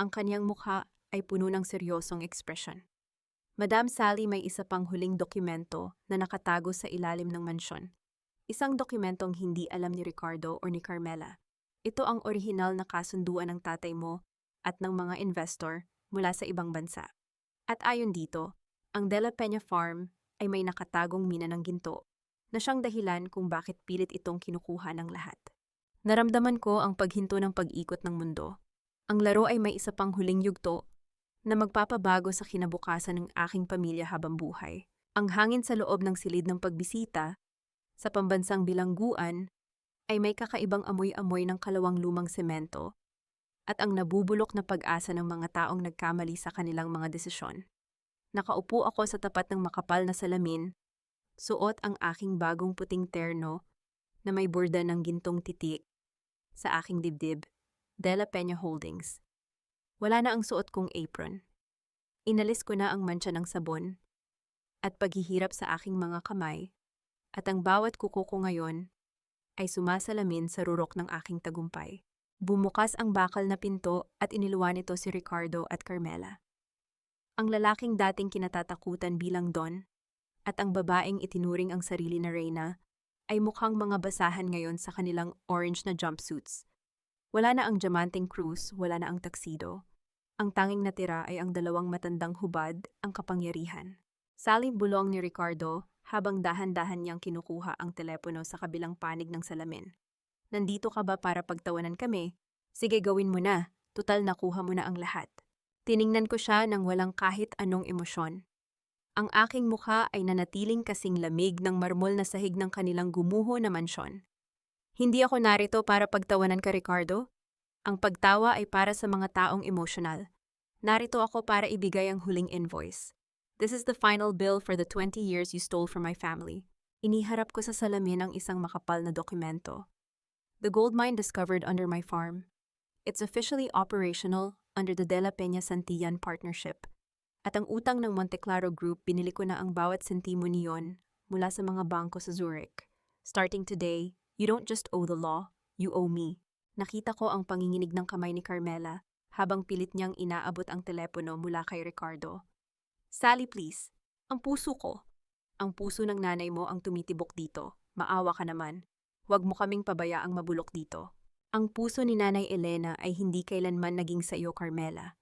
Ang kanyang mukha ay puno ng seryosong ekspresyon. Madam Sally, may isa pang huling dokumento na nakatago sa ilalim ng mansyon. Isang dokumentong hindi alam ni Ricardo o ni Carmela. Ito ang orihinal na kasunduan ng tatay mo at ng mga investor mula sa ibang bansa. At ayon dito, ang De La Peña Farm ay may nakatagong mina ng ginto na siyang dahilan kung bakit pilit itong kinukuha ng lahat. Naramdaman ko ang paghinto ng pag-ikot ng mundo. Ang laro ay may isa pang huling yugto na magpapabago sa kinabukasan ng aking pamilya habang buhay. Ang hangin sa loob ng silid ng pagbisita sa pambansang bilangguan ay may kakaibang amoy-amoy ng kalawang lumang semento at ang nabubulok na pag-asa ng mga taong nagkamali sa kanilang mga desisyon. Nakaupo ako sa tapat ng makapal na salamin, suot ang aking bagong puting terno na may borda ng gintong titik sa aking dibdib, De La Peña Holdings. Wala na ang suot kong apron. Inalis ko na ang mantsa ng sabon at paghihirap sa aking mga kamay, at ang bawat kuko ko ngayon ay sumasalamin sa rurok ng aking tagumpay. Bumukas ang bakal na pinto at iniluwan nito si Ricardo at Carmela. Ang lalaking dating kinatatakutan bilang Don at ang babaeng itinuring ang sarili na Reyna ay mukhang mga basahan ngayon sa kanilang orange na jumpsuits. Wala na ang diamanteng cruise, wala na ang tuxedo. Ang tanging natira ay ang dalawang matandang hubad, ang kapangyarihan. Sally, bulong ni Ricardo habang dahan-dahan niyang kinukuha ang telepono sa kabilang panig ng salamin. Nandito ka ba para pagtawanan kami? Sige, gawin mo na. Tutal, nakuha mo na ang lahat. Tiningnan ko siya nang walang kahit anong emosyon. Ang aking mukha ay nanatiling kasing lamig ng marmol na sahig ng kanilang gumuho na mansyon. Hindi ako narito para pagtawanan ka, Ricardo. Ang pagtawa ay para sa mga taong emosyonal. Narito ako para ibigay ang huling invoice. This is the final bill for the 20 years you stole from my family. Iniharap ko sa salamin ang isang makapal na dokumento. The gold mine discovered under my farm. It's officially operational under the De La Peña Santillan Partnership. At ang utang ng Monteclaro Group, binili ko na ang bawat sentimo niyon mula sa mga bangko sa Zurich. Starting today, you don't just owe the law, you owe me. Nakita ko ang panginginig ng kamay ni Carmela habang pilit niyang inaabot ang telepono mula kay Ricardo. Sally, please. Ang puso ko. Ang puso ng nanay mo ang tumitibok dito. Maawa ka naman. Huwag mo kaming pabayaang mabulok dito. Ang puso ni Nanay Elena ay hindi kailanman naging sa iyo, Carmela.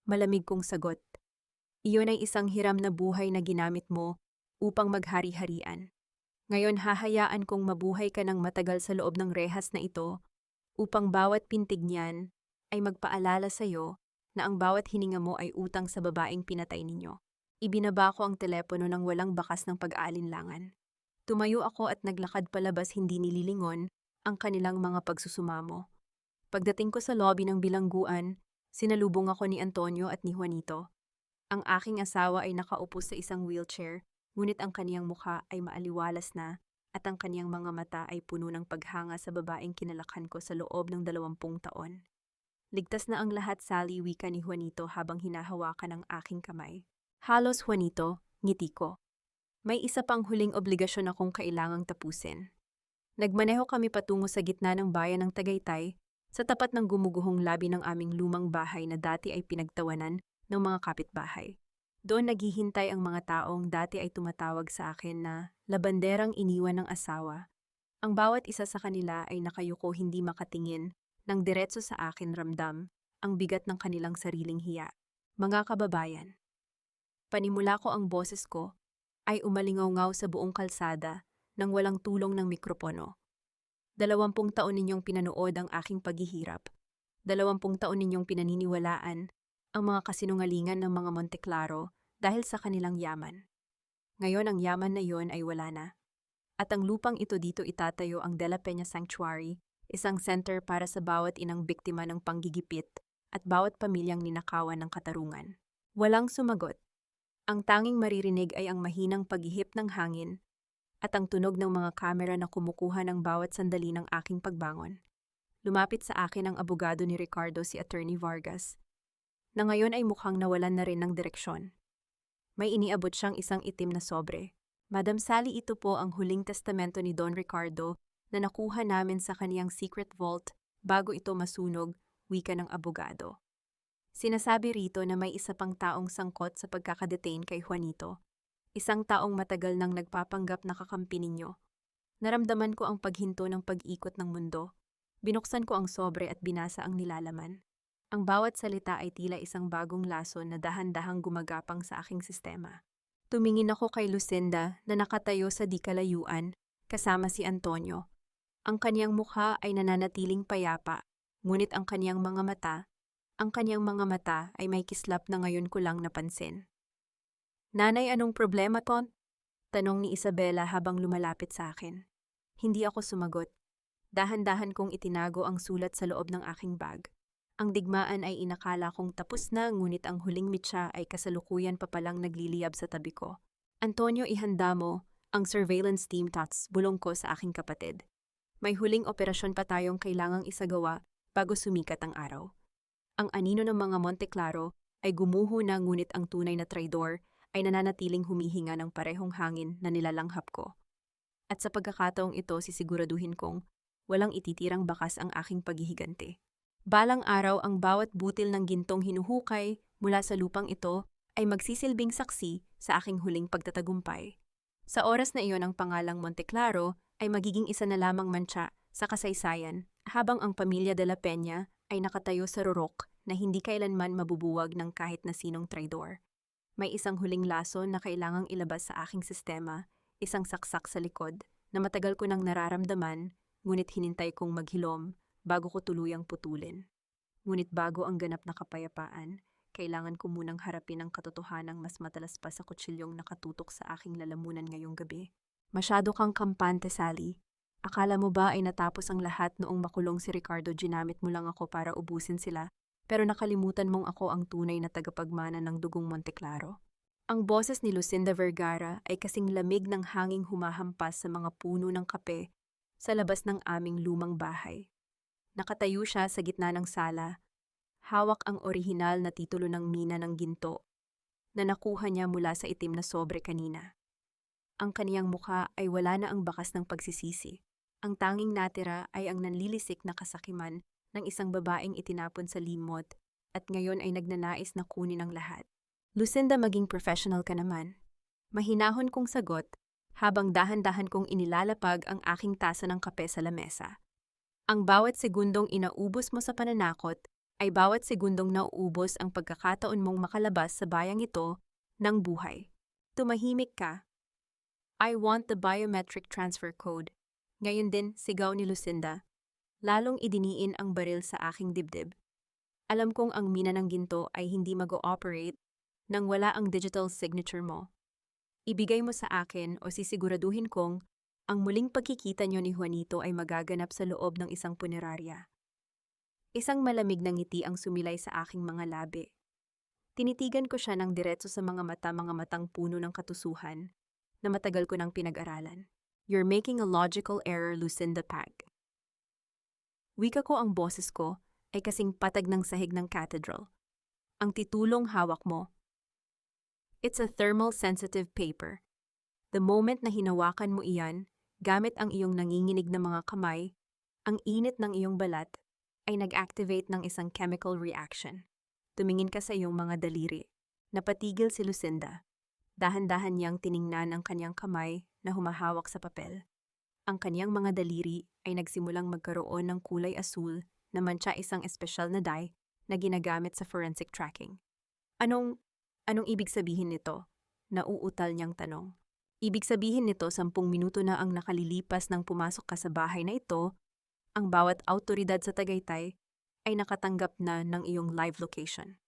Malamig kong sagot. Iyon ay isang hiram na buhay na ginamit mo upang maghari-harian. Ngayon hahayaan kong mabuhay ka ng matagal sa loob ng rehas na ito upang bawat pintig niyan ay magpaalala sa iyo na ang bawat hininga mo ay utang sa babaeng pinatay ninyo. Ibinaba ko ang telepono ng walang bakas ng pag-aalinlangan. Tumayo ako at naglakad palabas, hindi nililingon ang kanilang mga pagsusumamo. Pagdating ko sa lobby ng bilangguan, sinalubong ako ni Antonio at ni Juanito. Ang aking asawa ay nakaupo sa isang wheelchair, ngunit ang kaniyang mukha ay maaliwalas na at ang kaniyang mga mata ay puno ng paghanga sa babaeng kinalakhan ko sa loob ng 20 taon. Ligtas na ang lahat, Sally, wika ni Juanito habang hinahawakan ang aking kamay. Halos, Juanito, ngiti ko. May isa pang huling obligasyon akong kailangang tapusin. Nagmaneho kami patungo sa gitna ng bayan ng Tagaytay, sa tapat ng gumuguhong labi ng aming lumang bahay na dati ay pinagtawanan ng mga kapitbahay. Doon naghihintay ang mga taong dati ay tumatawag sa akin na labanderang iniwan ng asawa. Ang bawat isa sa kanila ay nakayuko, hindi makatingin, nang diretso sa akin, ramdam ang bigat ng kanilang sariling hiya. Mga kababayan, panimula ko ang boses ko ay umalingaw-ngaw sa buong kalsada nang walang tulong ng mikropono. 20 taon ninyong pinanood ang aking paghihirap. 20 taon ninyong pinaniniwalaan ang mga kasinungalingan ng mga Monteclaro dahil sa kanilang yaman. Ngayon ang yaman na yon ay wala na. At ang lupang ito, dito itatayo ang De La Peña Sanctuary, isang center para sa bawat inang biktima ng panggigipit at bawat pamilyang ninakawan ng katarungan. Walang sumagot. Ang tanging maririnig ay ang mahinang paghihip ng hangin at ang tunog ng mga kamera na kumukuha ng bawat sandali ng aking pagbangon. Lumapit sa akin ang abogado ni Ricardo, si Attorney Vargas, na ngayon ay mukhang nawalan na rin ng direksyon. May iniabot siyang isang itim na sobre. Madam Sally, ito po ang huling testamento ni Don Ricardo na nakuha namin sa kaniyang secret vault bago ito masunog, wika ng abogado. Sinasabi rito na may isa pang taong sangkot sa pagkakadetain kay Juanito. Isang taong matagal nang nagpapanggap na kakampi ninyo. Naramdaman ko ang paghinto ng pag-ikot ng mundo. Binuksan ko ang sobre at binasa ang nilalaman. Ang bawat salita ay tila isang bagong laso na dahan-dahang gumagapang sa aking sistema. Tumingin ako kay Lucinda na nakatayo sa di kalayuan kasama si Antonio. Ang kaniyang mukha ay nananatiling payapa, ngunit ang kaniyang mga mata ay may kislap na ngayon ko lang napansin. Nanay, anong problema, Ton? Tanong ni Isabela habang lumalapit sa akin. Hindi ako sumagot. Dahan-dahan kong itinago ang sulat sa loob ng aking bag. Ang digmaan ay inakala kong tapos na, ngunit ang huling mitsa ay kasalukuyan pa palang nagliliyab sa tabi ko. Antonio, ihanda mo ang surveillance team, Tots, bulong ko sa aking kapatid. May huling operasyon pa tayong kailangang isagawa bago sumikat ang araw. Ang anino ng mga Monteclaro ay gumuho na, ngunit ang tunay na traidor ay nananatiling humihinga ng parehong hangin na nilalanghap ko. At sa pagkakataong ito, sisiguraduhin kong walang ititirang bakas ang aking paghihiganti. Balang araw, ang bawat butil ng gintong hinuhukay mula sa lupang ito ay magsisilbing saksi sa aking huling pagtatagumpay. Sa oras na iyon, ang pangalang Monteclaro ay magiging isa na lamang mantsa sa kasaysayan, habang ang pamilya de la Peña ay nakatayo sa rurok na hindi kailanman mabubuwag ng kahit na sinong traidor. May isang huling laso na kailangang ilabas sa aking sistema, isang saksak sa likod na matagal ko nang nararamdaman, ngunit hinintay kong maghilom bago ko tuluyang putulin. Ngunit bago ang ganap na kapayapaan, kailangan ko munang harapin ang katotohanang mas matalas pa sa kutsilyong nakatutok sa aking lalamunan ngayong gabi. Masyado kang kampante, Sally. Akala mo ba ay natapos ang lahat noong makulong si Ricardo? Ginamit mo lang ako para ubusin sila, pero nakalimutan mong ako ang tunay na tagapagmana ng dugong Monteclaro. Ang boses ni Lucinda Vergara ay kasing lamig ng hanging humahampas sa mga puno ng kape sa labas ng aming lumang bahay. Nakatayo siya sa gitna ng sala, hawak ang orihinal na titulo ng Mina ng Ginto na nakuha niya mula sa itim na sobre kanina. Ang kaniyang mukha ay wala na ang bakas ng pagsisisi. Ang tanging natira ay ang nanlilisik na kasakiman ng isang babaeng itinapon sa limot at ngayon ay nagnanais na kunin ang lahat. Lucinda, maging professional ka naman. Mahinahon kong sagot habang dahan-dahan kong inilalapag ang aking tasa ng kape sa lamesa. Ang bawat segundong inaubos mo sa pananakot ay bawat segundong nauubos ang pagkakataon mong makalabas sa bayang ito ng buhay. Tumahimik ka. I want the biometric transfer code. Ngayon din, sigaw ni Lucinda. Lalong idiniin ang baril sa aking dibdib. Alam kong ang Mina ng Ginto ay hindi mag-ooperate nang wala ang digital signature mo. Ibigay mo sa akin o sisiguraduhin kong ang muling pagkikita niyo ni Juanito ay magaganap sa loob ng isang punerarya. Isang malamig na ngiti ang sumilay sa aking mga labi. Tinitigan ko siya ng diretso sa mga matang puno ng katusuhan na matagal ko nang pinag-aralan. You're making a logical error, Lucinda Pag. Wika ko, ang boses ko ay kasing patag ng sahig ng cathedral. Ang titulong hawak mo. It's a thermal-sensitive paper. The moment na hinawakan mo iyan, gamit ang iyong nanginginig na mga kamay, ang init ng iyong balat ay nag-activate ng isang chemical reaction. Tumingin ka sa iyong mga daliri. Napatigil si Lucinda. Dahan-dahan niyang tiningnan ang kanyang kamay na humahawak sa papel. Ang kanyang mga daliri ay nagsimulang magkaroon ng kulay asul na mantsa, isang espesyal na dye na ginagamit sa forensic tracking. Anong ibig sabihin nito? Nauutal niyang tanong. Ibig sabihin nito 10 minuto na ang nakalilipas nang pumasok ka sa bahay na ito, ang bawat awtoridad sa Tagaytay ay nakatanggap na ng iyong live location.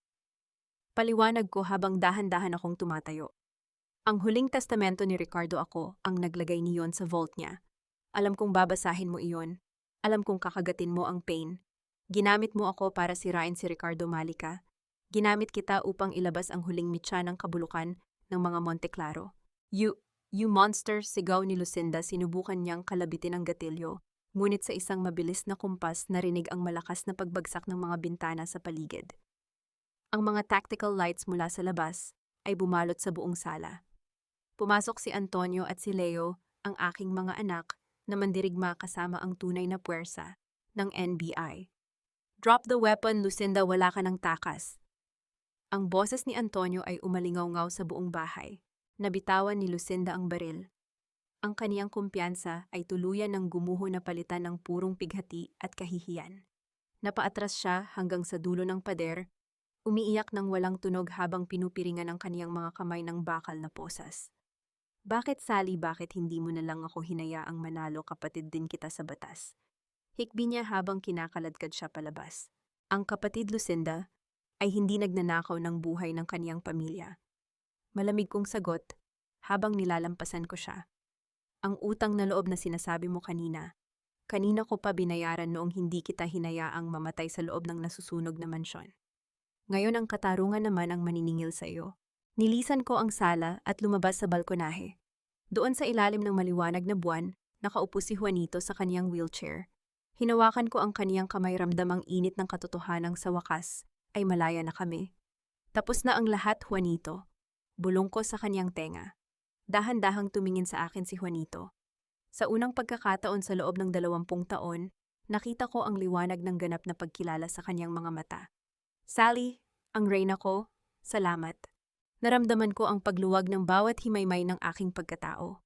Paliwanag ko habang dahan-dahan akong tumatayo. Ang huling testamento ni Ricardo, ako ang naglagay niyon sa vault niya. Alam kong babasahin mo iyon. Alam kong kakagatin mo ang pain. Ginamit mo ako para sirain si Ricardo Malika. Ginamit kita upang ilabas ang huling mitya ng kabulukan ng mga Monteclaro. You monster, sigaw ni Lucinda. Sinubukan niyang kalabitin ang gatilyo. Ngunit sa isang mabilis na kumpas, narinig ang malakas na pagbagsak ng mga bintana sa paligid. Ang mga tactical lights mula sa labas ay bumalot sa buong sala. Pumasok si Antonio at si Leo, ang aking mga anak, na mandirigma kasama ang tunay na puwersa ng NBI. Drop the weapon, Lucinda, wala ka ng takas. Ang boses ni Antonio ay umalingaw-ngaw sa buong bahay. Nabitawan ni Lucinda ang baril. Ang kaniyang kumpiyansa ay tuluyan ng gumuho na palitan ng purong pighati at kahihiyan. Napaatras siya hanggang sa dulo ng pader, umiiyak ng walang tunog habang pinupiringan ang kaniyang mga kamay ng bakal na posas. Bakit, Sally, bakit hindi mo na lang ako hinayaang manalo? Kapatid din kita sa batas. Hikbi niya habang kinakaladkad siya palabas. Ang kapatid, Lucinda, ay hindi nagnanakaw ng buhay ng kaniyang pamilya. Malamig kong sagot habang nilalampasan ko siya. Ang utang na loob na sinasabi mo kanina ko pa binayaran noong hindi kita hinayaang mamatay sa loob ng nasusunog na mansyon. Ngayon ang katarungan naman ang maniningil sa iyo. Nilisan ko ang sala at lumabas sa balkonahe. Doon sa ilalim ng maliwanag na buwan, nakaupo si Juanito sa kaniyang wheelchair. Hinawakan ko ang kaniyang kamay, ramdam ang init ng katotohanang sa wakas ay malaya na kami. Tapos na ang lahat, Juanito. Bulong ko sa kaniyang tenga. Dahan-dahang tumingin sa akin si Juanito. Sa unang pagkakataon sa loob ng 20 taon, nakita ko ang liwanag ng ganap na pagkilala sa kaniyang mga mata. Sally, ang reyna ko, salamat. Naramdaman ko ang pagluwag ng bawat himaymay ng aking pagkatao.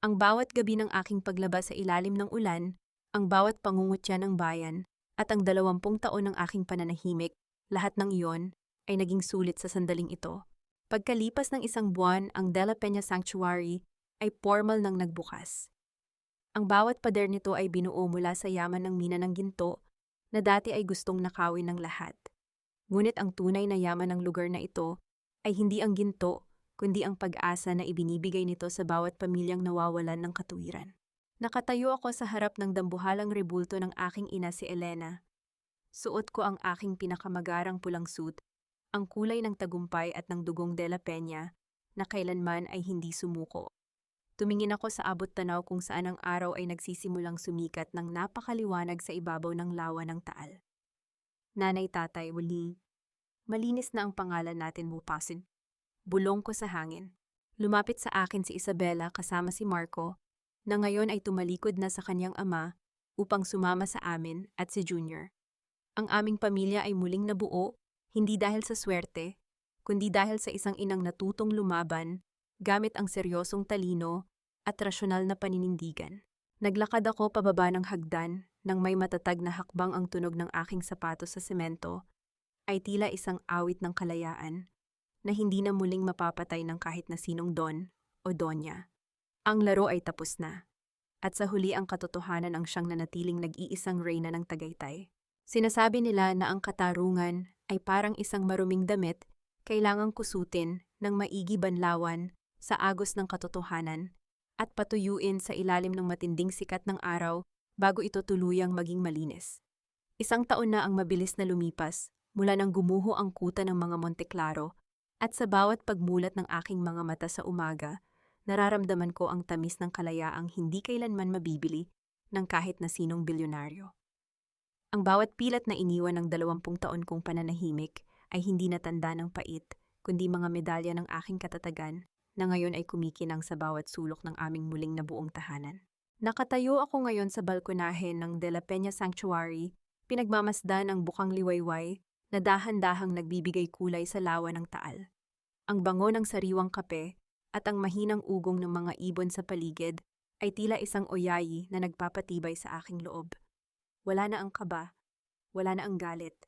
Ang bawat gabi ng aking paglabas sa ilalim ng ulan, ang bawat pangungutya ng bayan, at ang 20 taon ng aking pananahimik, lahat ng iyon ay naging sulit sa sandaling ito. Pagkalipas ng 1 buwan, ang De La Peña Sanctuary ay formal nang nagbukas. Ang bawat pader nito ay binuo mula sa yaman ng Mina ng Ginto na dati ay gustong nakawin ng lahat. Ngunit ang tunay na yaman ng lugar na ito ay hindi ang ginto, kundi ang pag-asa na ibinibigay nito sa bawat pamilyang nawawalan ng katuwiran. Nakatayo ako sa harap ng dambuhalang rebulto ng aking ina si Elena. Suot ko ang aking pinakamagarang pulang suit, ang kulay ng tagumpay at ng dugong de la Peña, na kailanman ay hindi sumuko. Tumingin ako sa abot-tanaw kung saan ang araw ay nagsisimulang sumikat ng napakaliwanag sa ibabaw ng lawa ng Taal. Nanay, tatay, malinis na ang pangalan natin bukasin. Bulong ko sa hangin. Lumapit sa akin si Isabela kasama si Marco, na ngayon ay tumalikod na sa kanyang ama upang sumama sa amin at si Junior. Ang aming pamilya ay muling nabuo, hindi dahil sa swerte, kundi dahil sa isang inang natutong lumaban, gamit ang seryosong talino at rasyonal na paninindigan. Naglakad ako pababa ng hagdan nang may matatag na hakbang ang tunog ng aking sapatos sa semento, ay tila isang awit ng kalayaan na hindi na muling mapapatay ng kahit na sinong don o donya. Ang laro ay tapos na, at sa huli ang katotohanan ang siyang nanatiling nag-iisang reyna ng Tagaytay. Sinasabi nila na ang katarungan ay parang isang maruming damit, kailangang kusutin ng maigi banlawan sa agos ng katotohanan at patuyuin sa ilalim ng matinding sikat ng araw bago ito tuluyang maging malinis. Isang taon na ang mabilis na lumipas mula nang gumuho ang kuta ng mga Monteclaro, at sa bawat pagmulat ng aking mga mata sa umaga, nararamdaman ko ang tamis ng kalayaang hindi kailanman mabibili ng kahit na sinong bilyonaryo. Ang bawat pilat na iniwan ng 20 taon kong pananahimik ay hindi natanda ng pait, kundi mga medalya ng aking katatagan na ngayon ay kumikinang sa bawat sulok ng aming muling nabuong tahanan. Nakatayo ako ngayon sa balkonahe ng De La Peña Sanctuary, pinagmamasdan ang bukang liwayway na dahan-dahang nagbibigay kulay sa lawa ng Taal. Ang bango ng sariwang kape at ang mahinang ugong ng mga ibon sa paligid ay tila isang oyayi na nagpapatibay sa aking loob. Wala na ang kaba, wala na ang galit.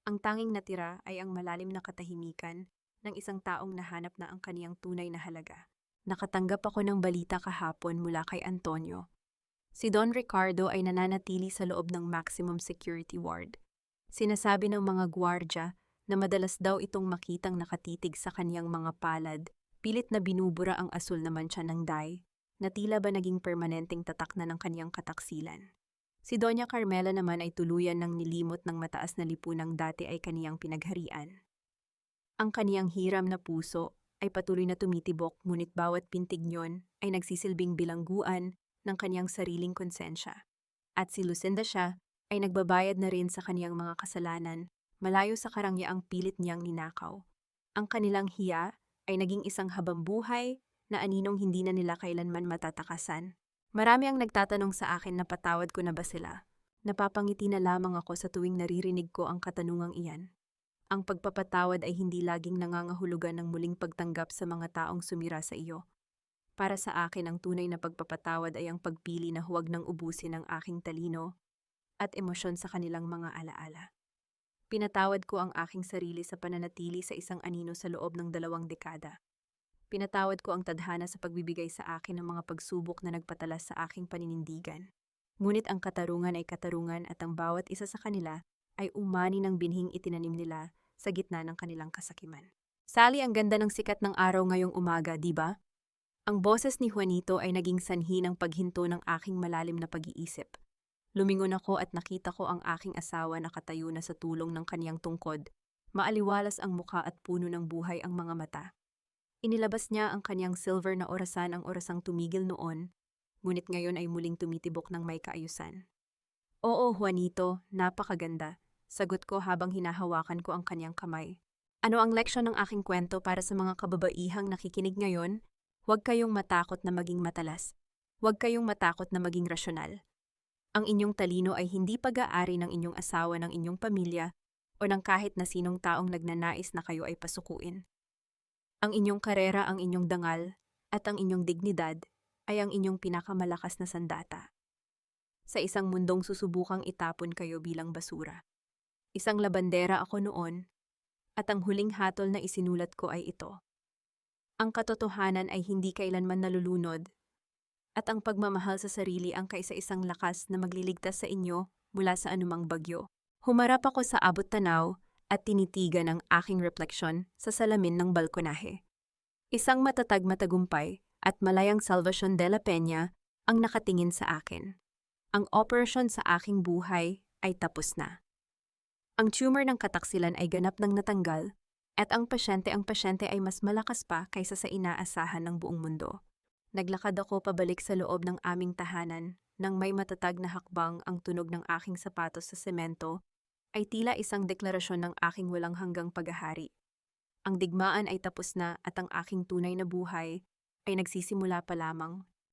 Ang tanging natira ay ang malalim na katahimikan ng isang taong nahanap na ang kaniyang tunay na halaga. Nakatanggap ako ng balita kahapon mula kay Antonio. Si Don Ricardo ay nananatili sa loob ng maximum security ward. Sinasabi ng mga gwardya na madalas daw itong makitang nakatitig sa kaniyang mga palad, pilit na binubura ang asul na mantsa ng dye, na tila ba naging permanenteng tatak na ng kaniyang kataksilan. Si Doña Carmela naman ay tuluyan ng nilimot ng mataas na lipunang dati ay kaniyang pinagharian. Ang kaniyang hiram na puso ay patuloy na tumitibok, ngunit bawat pintig niyon ay nagsisilbing bilangguan ng kaniyang sariling konsensya. At si Lucinda siya ay nagbabayad na rin sa kaniyang mga kasalanan, malayo sa karangyaang pilit niyang ninakaw. Ang kanilang hiya ay naging isang habambuhay na aninong hindi na nila kailanman matatakasan. Marami ang nagtatanong sa akin na patawad ko na ba sila. Napapangiti na lamang ako sa tuwing naririnig ko ang katanungang iyan. Ang pagpapatawad ay hindi laging nangangahulugan ng muling pagtanggap sa mga taong sumira sa iyo. Para sa akin, ang tunay na pagpapatawad ay ang pagpili na huwag nang ubusin ang aking talino at emosyon sa kanilang mga alaala. Pinatawad ko ang aking sarili sa pananatili sa isang anino sa loob ng 2 dekada. Pinatawad ko ang tadhana sa pagbibigay sa akin ng mga pagsubok na nagpatalas sa aking paninindigan. Ngunit ang katarungan ay katarungan at ang bawat isa sa kanila ay umani ng binhing itinanim nila sa gitna ng kanilang kasakiman. Sally, ang ganda ng sikat ng araw ngayong umaga, di ba? Ang boses ni Juanito ay naging sanhi ng paghinto ng aking malalim na pag-iisip. Lumingon ako at nakita ko ang aking asawa na nakatayo na sa tulong ng kaniyang tungkod. Maaliwalas ang mukha at puno ng buhay ang mga mata. Inilabas niya ang kaniyang silver na orasan, ang orasang tumigil noon, ngunit ngayon ay muling tumitibok ng may kaayusan. Oo, Juanito, napakaganda, sagot ko habang hinahawakan ko ang kaniyang kamay. Ano ang leksyon ng aking kwento para sa mga kababaihang nakikinig ngayon? Huwag kayong matakot na maging matalas. Huwag kayong matakot na maging rasyonal. Ang inyong talino ay hindi pag-aari ng inyong asawa, ng inyong pamilya, o ng kahit na sinong taong nagnanais na kayo ay pasukuin. Ang inyong karera, ang inyong dangal, at ang inyong dignidad ay ang inyong pinakamalakas na sandata. Sa isang mundong susubukang itapon kayo bilang basura. Isang labandera ako noon, at ang huling hatol na isinulat ko ay ito. Ang katotohanan ay hindi kailanman nalulunod, at ang pagmamahal sa sarili ang kaisa-isang lakas na magliligtas sa inyo mula sa anumang bagyo. Humarap ako sa abot-tanaw at tinitigan ang aking refleksyon sa salamin ng balkonahe. Isang matatag, matagumpay at malayang Salvacion de la Peña ang nakatingin sa akin. Ang operasyon sa aking buhay ay tapos na. Ang tumor ng kataksilan ay ganap nang natanggal at ang pasyente ay mas malakas pa kaysa sa inaasahan ng buong mundo. Naglakad ako pabalik sa loob ng aming tahanan nang may matatag na hakbang ang tunog ng aking sapatos sa semento ay tila isang deklarasyon ng aking walang hanggang paghahari. Ang digmaan ay tapos na at ang aking tunay na buhay ay nagsisimula pa lamang